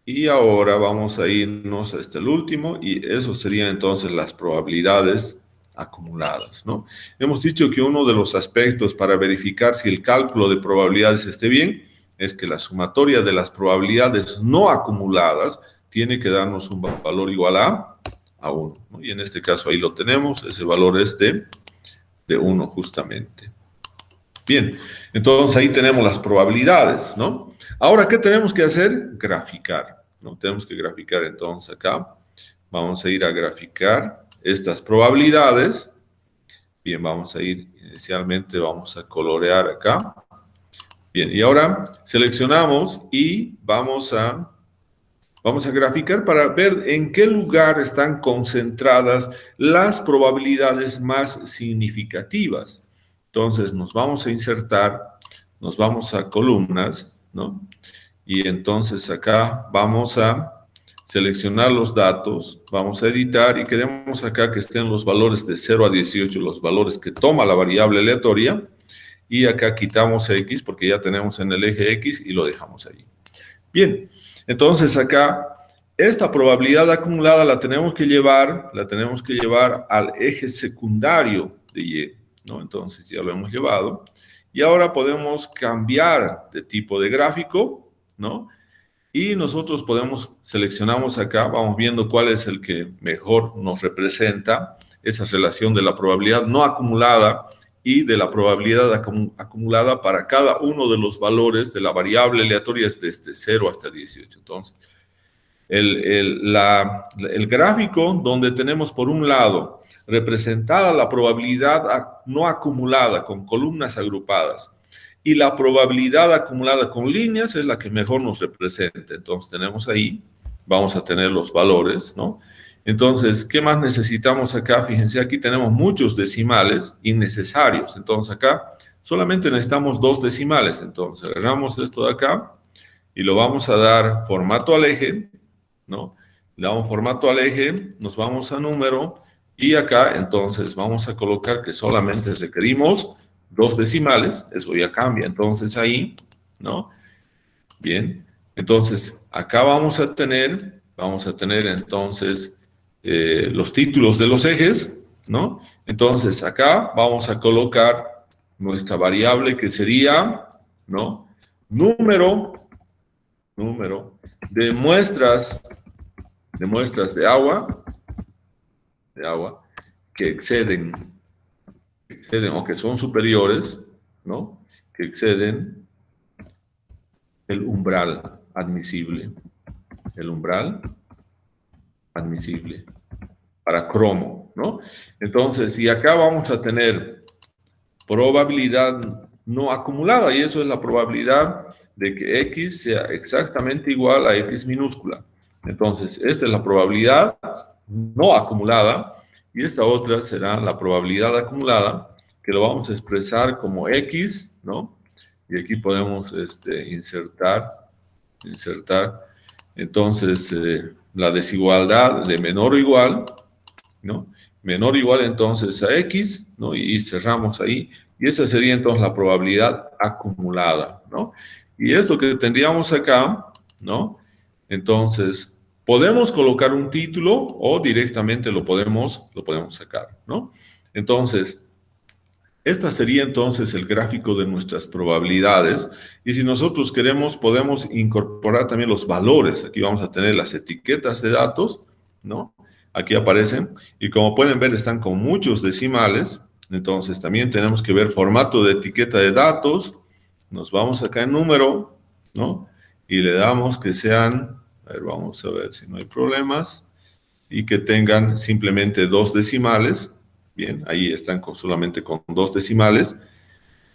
Y ahora vamos a irnos hasta el último, y eso serían entonces las probabilidades acumuladas, ¿no? Hemos dicho que uno de los aspectos para verificar si el cálculo de probabilidades esté bien es que la sumatoria de las probabilidades no acumuladas tiene que darnos un valor igual a 1, ¿no? Y en este caso ahí lo tenemos, ese valor es de 1 justamente. Bien, entonces ahí tenemos las probabilidades, ¿no? Ahora, ¿qué tenemos que hacer? Graficar, ¿no? Tenemos que graficar entonces acá. Vamos a ir a graficar estas probabilidades. Bien, vamos a ir inicialmente, vamos a colorear acá. Bien, y ahora seleccionamos y vamos a graficar para ver en qué lugar están concentradas las probabilidades más significativas. Entonces, nos vamos a insertar, nos vamos a columnas, ¿no? Y entonces acá vamos a seleccionar los datos, vamos a editar y queremos acá que estén los valores de 0 a 18, los valores que toma la variable aleatoria. Y acá quitamos X porque ya tenemos en el eje X y lo dejamos ahí. Bien, entonces acá esta probabilidad acumulada la tenemos que llevar al eje secundario de Y, ¿no? Entonces ya lo hemos llevado. Y ahora podemos cambiar de tipo de gráfico, ¿no? Y nosotros seleccionamos acá, vamos viendo cuál es el que mejor nos representa esa relación de la probabilidad no acumulada y de la probabilidad acumulada para cada uno de los valores de la variable aleatoria desde 0 hasta 18. Entonces, el gráfico donde tenemos por un lado representada la probabilidad no acumulada con columnas agrupadas y la probabilidad acumulada con líneas es la que mejor nos representa. Entonces tenemos ahí, vamos a tener los valores, ¿no? Entonces, ¿qué más necesitamos acá? Fíjense, aquí tenemos muchos decimales innecesarios. Entonces acá solamente necesitamos 2 decimales. Entonces agarramos esto de acá y lo vamos a dar formato al eje, ¿no? Le damos formato al eje, nos vamos a número y acá entonces vamos a colocar que solamente requerimos 2 decimales, eso ya cambia entonces ahí, ¿no? Bien, entonces acá vamos a tener entonces los títulos de los ejes, ¿no? Entonces acá vamos a colocar nuestra variable que sería, ¿no? Número de muestras de agua que exceden o que son superiores, ¿no? Que exceden el umbral admisible. El umbral admisible para cromo, ¿no? Entonces, y acá vamos a tener probabilidad no acumulada, y eso es la probabilidad de que X sea exactamente igual a X minúscula. Entonces, esta es la probabilidad no acumulada, y esta otra será la probabilidad acumulada, que lo vamos a expresar como X, ¿no? Y aquí podemos insertar, entonces, la desigualdad de menor o igual, ¿no? Menor o igual entonces a X, ¿no? Y cerramos ahí. Y esa sería entonces la probabilidad acumulada, ¿no? Y es lo que tendríamos acá, ¿no? Entonces, podemos colocar un título o directamente lo podemos sacar, ¿no? Entonces, esta sería entonces el gráfico de nuestras probabilidades. Y si nosotros queremos, podemos incorporar también los valores. Aquí vamos a tener las etiquetas de datos, ¿no? Aquí aparecen. Y como pueden ver, están con muchos decimales. Entonces, también tenemos que ver formato de etiqueta de datos. Nos vamos acá en número, ¿no? Y le damos que sean, a ver, vamos a ver si no hay problemas. Y que tengan simplemente 2 decimales. Bien, ahí están solamente con 2 decimales.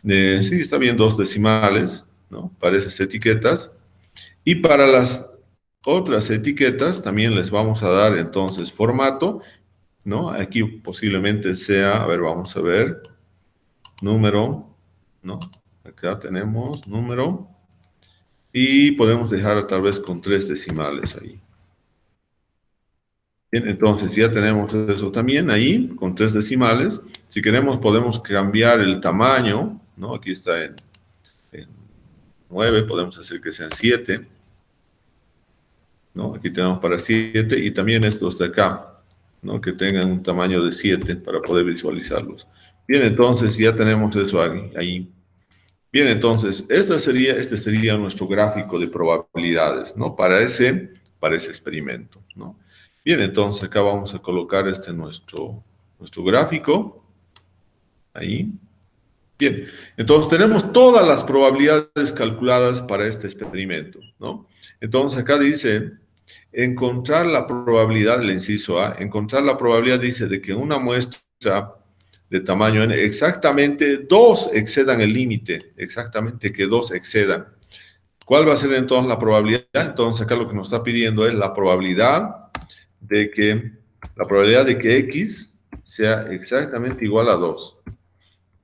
Sí, está bien, 2 decimales, ¿no? Para esas etiquetas. Y para las otras etiquetas también les vamos a dar entonces formato, ¿no? Aquí posiblemente sea, a ver, vamos a ver, número, ¿no? Acá tenemos número. Y podemos dejar tal vez con 3 decimales ahí. Bien, entonces ya tenemos eso también ahí, con 3 decimales. Si queremos, podemos cambiar el tamaño, ¿no? Aquí está en 9, podemos hacer que sean 7, ¿no? Aquí tenemos para 7 y también estos de acá, ¿no? Que tengan un tamaño de 7 para poder visualizarlos. Bien, entonces ya tenemos eso ahí. Bien, entonces, este sería nuestro gráfico de probabilidades, ¿no? Para ese experimento, ¿no? Bien, entonces acá vamos a colocar nuestro gráfico. Ahí. Bien, entonces tenemos todas las probabilidades calculadas para este experimento, ¿no? Entonces acá dice, encontrar la probabilidad, el inciso A, encontrar la probabilidad dice de que una muestra de tamaño n, exactamente 2 excedan el límite, exactamente que 2 excedan. ¿Cuál va a ser entonces la probabilidad? Entonces acá lo que nos está pidiendo es la probabilidad de que X sea exactamente igual a 2.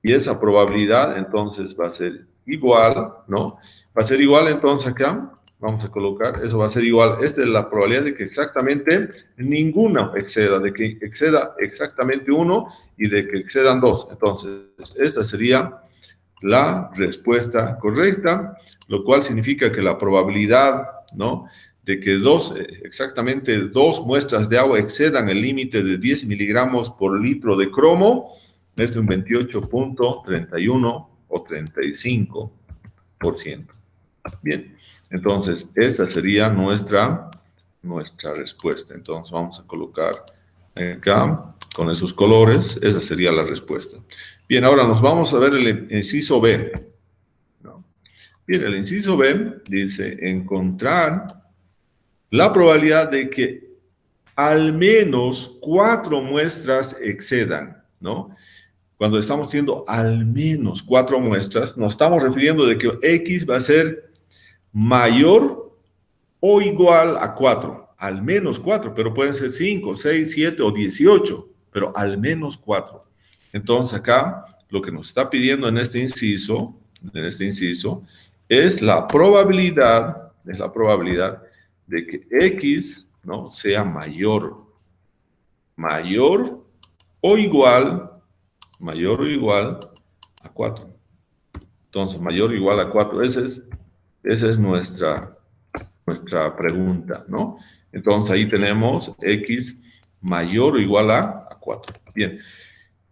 Y esa probabilidad entonces va a ser igual, ¿no? Va a ser igual entonces acá, vamos a colocar, eso va a ser igual, esta es la probabilidad de que exactamente ninguna exceda, de que exceda exactamente 1 y de que excedan 2. Entonces, esta sería la respuesta correcta, lo cual significa que la probabilidad, ¿no? De que exactamente 2 muestras de agua excedan el límite de 10 miligramos por litro de cromo, es de un 28.31 o 35%. Bien, entonces esa sería nuestra respuesta. Entonces vamos a colocar acá con esos colores, esa sería la respuesta. Bien, ahora nos vamos a ver el inciso B, ¿no? Bien, el inciso B dice encontrar la probabilidad de que al menos 4 muestras excedan, ¿no? Cuando estamos diciendo al menos 4 muestras, nos estamos refiriendo de que X va a ser mayor o igual a 4, al menos 4, pero pueden ser 5, 6, 7 o 18, pero al menos 4. Entonces acá lo que nos está pidiendo en este inciso es la probabilidad de que X, ¿no?, sea mayor o igual a 4. Entonces, mayor o igual a 4, esa es nuestra pregunta, ¿no? Entonces, ahí tenemos X mayor o igual a 4. Bien,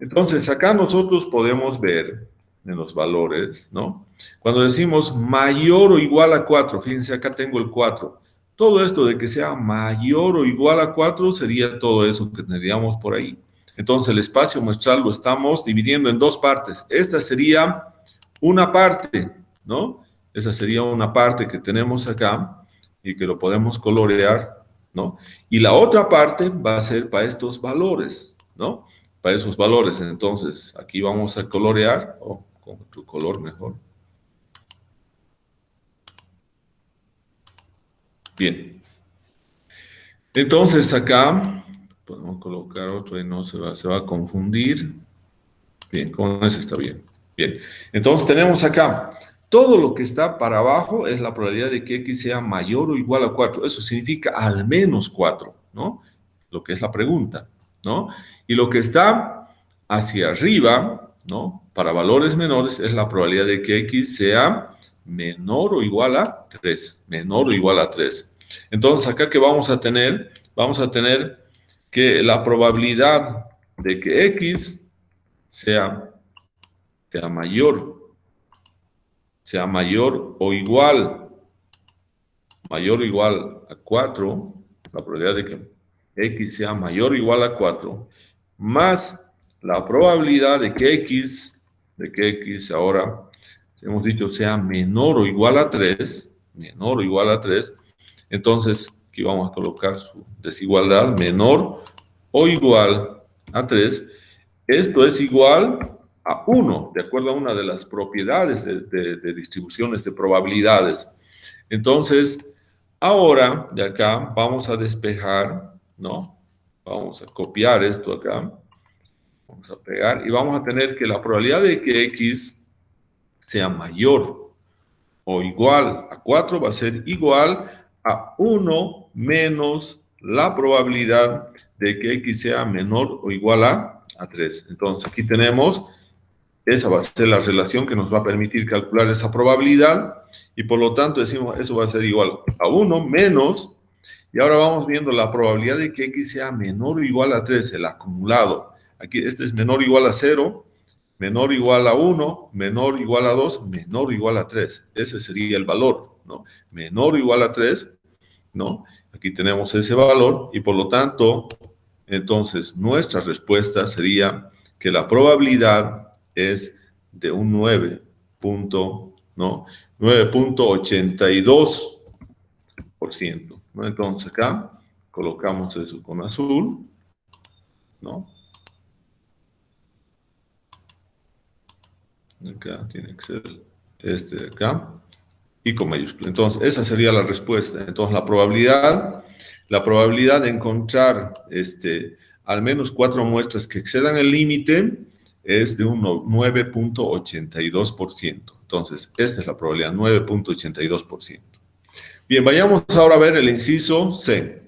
entonces acá nosotros podemos ver en los valores, ¿no? Cuando decimos mayor o igual a 4, fíjense, acá tengo el 4. Todo esto de que sea mayor o igual a 4 sería todo eso que tendríamos por ahí. Entonces, el espacio muestral lo estamos dividiendo en dos partes. Esta sería una parte, ¿no? Esa sería una parte que tenemos acá y que lo podemos colorear, ¿no? Y la otra parte va a ser para estos valores, ¿no? Para esos valores. Entonces, aquí vamos a colorear, o con otro color mejor. Bien. Entonces, acá podemos colocar otro y no se va a confundir. Bien, con ese está bien. Bien. Entonces, tenemos acá todo lo que está para abajo es la probabilidad de que X sea mayor o igual a 4. Eso significa al menos 4, ¿no? Lo que es la pregunta, ¿no? Y lo que está hacia arriba, ¿no?, para valores menores es la probabilidad de que X sea menor o igual a 3. Menor o igual a 3. Entonces, acá que vamos a tener que la probabilidad de que X sea mayor o igual a 4, la probabilidad de que X sea mayor o igual a 4, más la probabilidad de que X ahora, hemos dicho, sea menor o igual a 3, entonces aquí vamos a colocar su desigualdad, menor o igual a 3, esto es igual a 1, de acuerdo a una de las propiedades de distribuciones de probabilidades. Entonces, ahora, de acá, vamos a despejar, ¿no? Vamos a copiar esto acá. Vamos a pegar y vamos a tener que la probabilidad de que X sea mayor o igual a 4 va a ser igual a 1 menos la probabilidad de que X sea menor o igual a 3. Entonces, aquí tenemos, esa va a ser la relación que nos va a permitir calcular esa probabilidad y por lo tanto decimos, eso va a ser igual a 1 menos, y ahora vamos viendo la probabilidad de que X sea menor o igual a 3, el acumulado. Aquí este es menor o igual a 0, menor o igual a 1, menor o igual a 2, menor o igual a 3. Ese sería el valor, ¿no? Menor o igual a 3, ¿no? Aquí tenemos ese valor y por lo tanto, entonces nuestra respuesta sería que la probabilidad es de un 9.82%, ¿no? Entonces acá colocamos eso con azul, ¿no? Acá tiene que ser este de acá y con mayúscula. Entonces, esa sería la respuesta. Entonces, la probabilidad de encontrar al menos 4 muestras que excedan el límite es de un 9.82%. Entonces, esta es la probabilidad, 9.82%. Bien, vayamos ahora a ver el inciso C.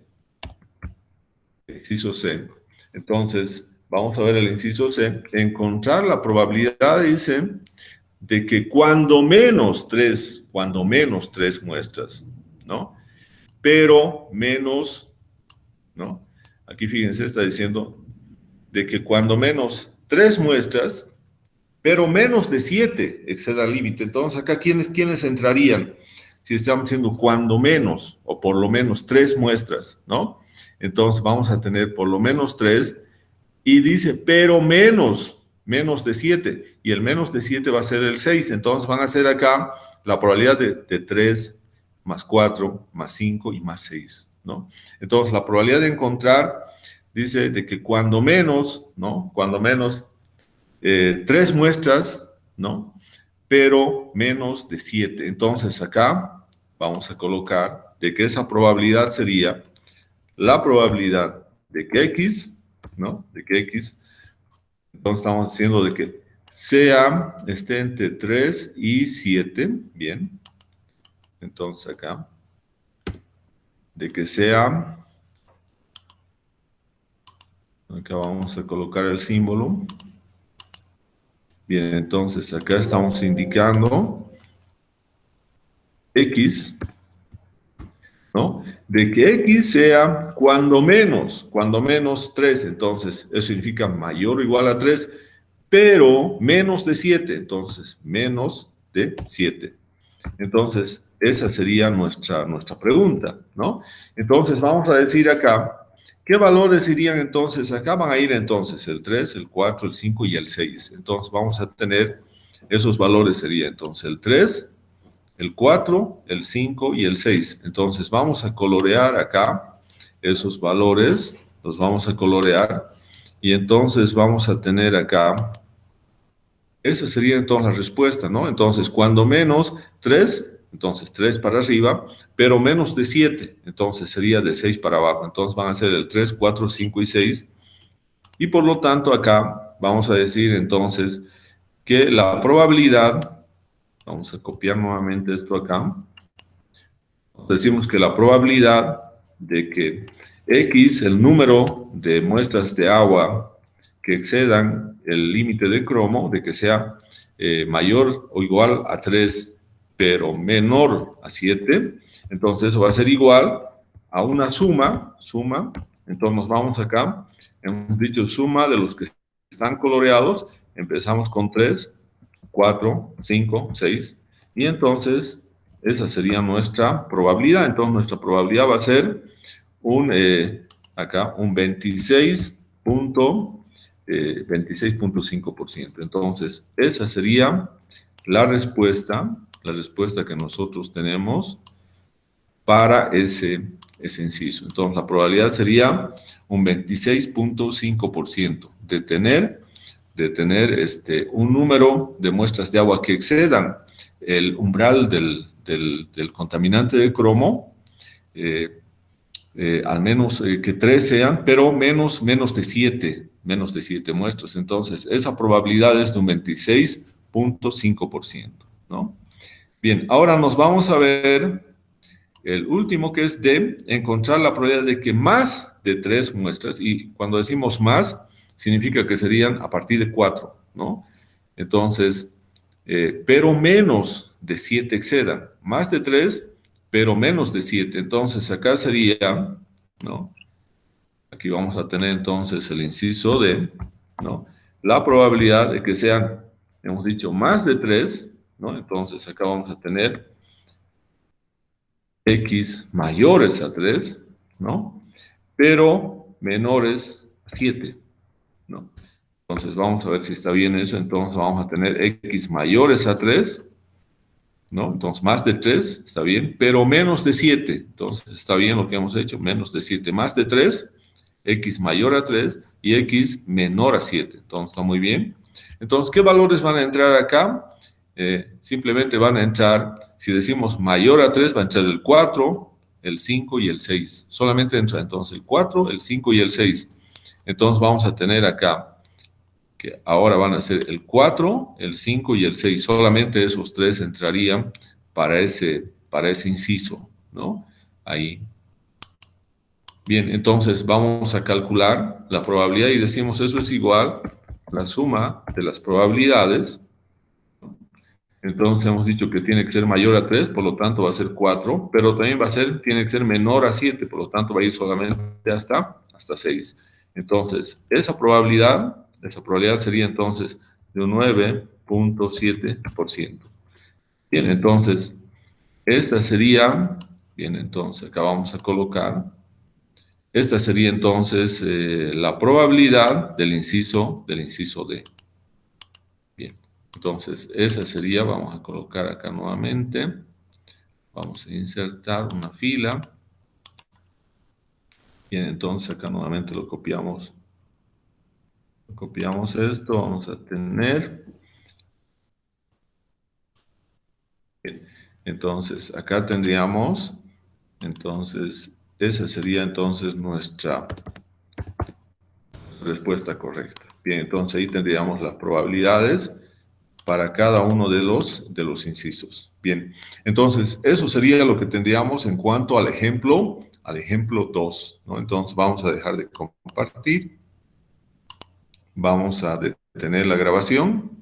Inciso C. Entonces, vamos a ver el inciso C. Encontrar la probabilidad, dice, de que cuando menos tres muestras, ¿no? Pero menos, ¿no? Aquí fíjense, está diciendo de que cuando menos 3 muestras, pero menos de 7 exceda el límite. Entonces, acá, ¿quiénes entrarían? si estamos diciendo cuando menos, o por lo menos 3 muestras, ¿no? Entonces vamos a tener por lo menos 3, y dice, pero menos de 7, y el menos de 7 va a ser el 6, entonces van a ser acá la probabilidad de 3 más 4 más 5 y más 6, ¿no? Entonces la probabilidad de encontrar, dice de que cuando menos, ¿no? Cuando menos 3 muestras, ¿no? Pero menos de 7. Entonces acá vamos a colocar de que esa probabilidad sería la probabilidad de que X, ¿no? De que X, entonces estamos diciendo de que sea, esté entre 3 y 7, bien. Entonces acá, de que sea, acá vamos a colocar el símbolo. Bien, entonces acá estamos indicando X, ¿no? De que X sea cuando menos 3, entonces eso significa mayor o igual a 3, pero menos de 7, entonces menos de 7. Entonces, esa sería nuestra pregunta, ¿no? Entonces, vamos a decir acá, ¿qué valores irían entonces? Acá van a ir entonces el 3, el 4, el 5 y el 6. Entonces, vamos a tener, esos valores serían entonces el 3, el 4, el 5 y el 6. Entonces, vamos a colorear acá esos valores, los vamos a colorear, y entonces vamos a tener acá, esa sería entonces la respuesta, ¿no? Entonces, cuando menos 3, entonces 3 para arriba, pero menos de 7, entonces sería de 6 para abajo. Entonces van a ser el 3, 4, 5 y 6. Y por lo tanto acá vamos a decir entonces que la probabilidad, vamos a copiar nuevamente esto acá, decimos que la probabilidad de que X, el número de muestras de agua que excedan el límite de cromo, de que sea mayor o igual a 3, pero menor a 7, entonces eso va a ser igual a una suma, entonces nos vamos acá, hemos dicho suma de los que están coloreados, empezamos con 3, 4, 5, 6, y entonces esa sería nuestra probabilidad. Entonces nuestra probabilidad va a ser acá un 26.5%. Entonces esa sería la respuesta que nosotros tenemos para ese inciso. Entonces la probabilidad sería un 26.5% de tener un número de muestras de agua que excedan el umbral del contaminante de cromo, al menos que 3 sean, pero menos de 7 muestras. Entonces, esa probabilidad es de un 26.5%, ¿no? Bien, ahora nos vamos a ver el último, que es de encontrar la probabilidad de que más de 3 muestras, y cuando decimos más, significa que serían a partir de 4, ¿no? Entonces, pero menos de 7 excedan. Más de 3, pero menos de 7. Entonces, acá sería, ¿no? Aquí vamos a tener entonces el inciso de, ¿no? La probabilidad de que sean, hemos dicho, más de 3, ¿no? Entonces, acá vamos a tener X mayores a 3, ¿no? Pero menores a 7, ¿no? Entonces, vamos a ver si está bien eso. Entonces, vamos a tener X mayores a 3, ¿no? Entonces, más de 3 está bien, pero menos de 7. Entonces, está bien lo que hemos hecho, menos de 7. Más de 3, X mayor a 3 y X menor a 7. Entonces, está muy bien. Entonces, ¿qué valores van a entrar acá? Simplemente van a entrar, si decimos mayor a 3, va a entrar el 4, el 5 y el 6. Solamente entra entonces el 4, el 5 y el 6. Entonces vamos a tener acá que ahora van a ser el 4, el 5 y el 6. Solamente esos 3 entrarían para ese inciso, ¿no? Ahí. Bien, entonces vamos a calcular la probabilidad y decimos eso es igual a la suma de las probabilidades. Entonces hemos dicho que tiene que ser mayor a 3, por lo tanto va a ser 4, pero también tiene que ser menor a 7, por lo tanto va a ir solamente hasta 6. Entonces, esa probabilidad sería entonces de un 9.7%. Bien, entonces, Esta sería, bien, entonces acá vamos a colocar, esta sería entonces la probabilidad del inciso D. Bien, entonces esa sería, vamos a colocar acá nuevamente, vamos a insertar una fila. Bien, entonces acá nuevamente lo copiamos. Copiamos esto, vamos a tener. Bien, entonces acá tendríamos, entonces, esa sería entonces nuestra respuesta correcta. Bien, entonces ahí tendríamos las probabilidades para cada uno de los incisos. Bien, entonces eso sería lo que tendríamos en cuanto al ejemplo 2, ¿no? Entonces vamos a dejar de compartir, vamos a detener la grabación.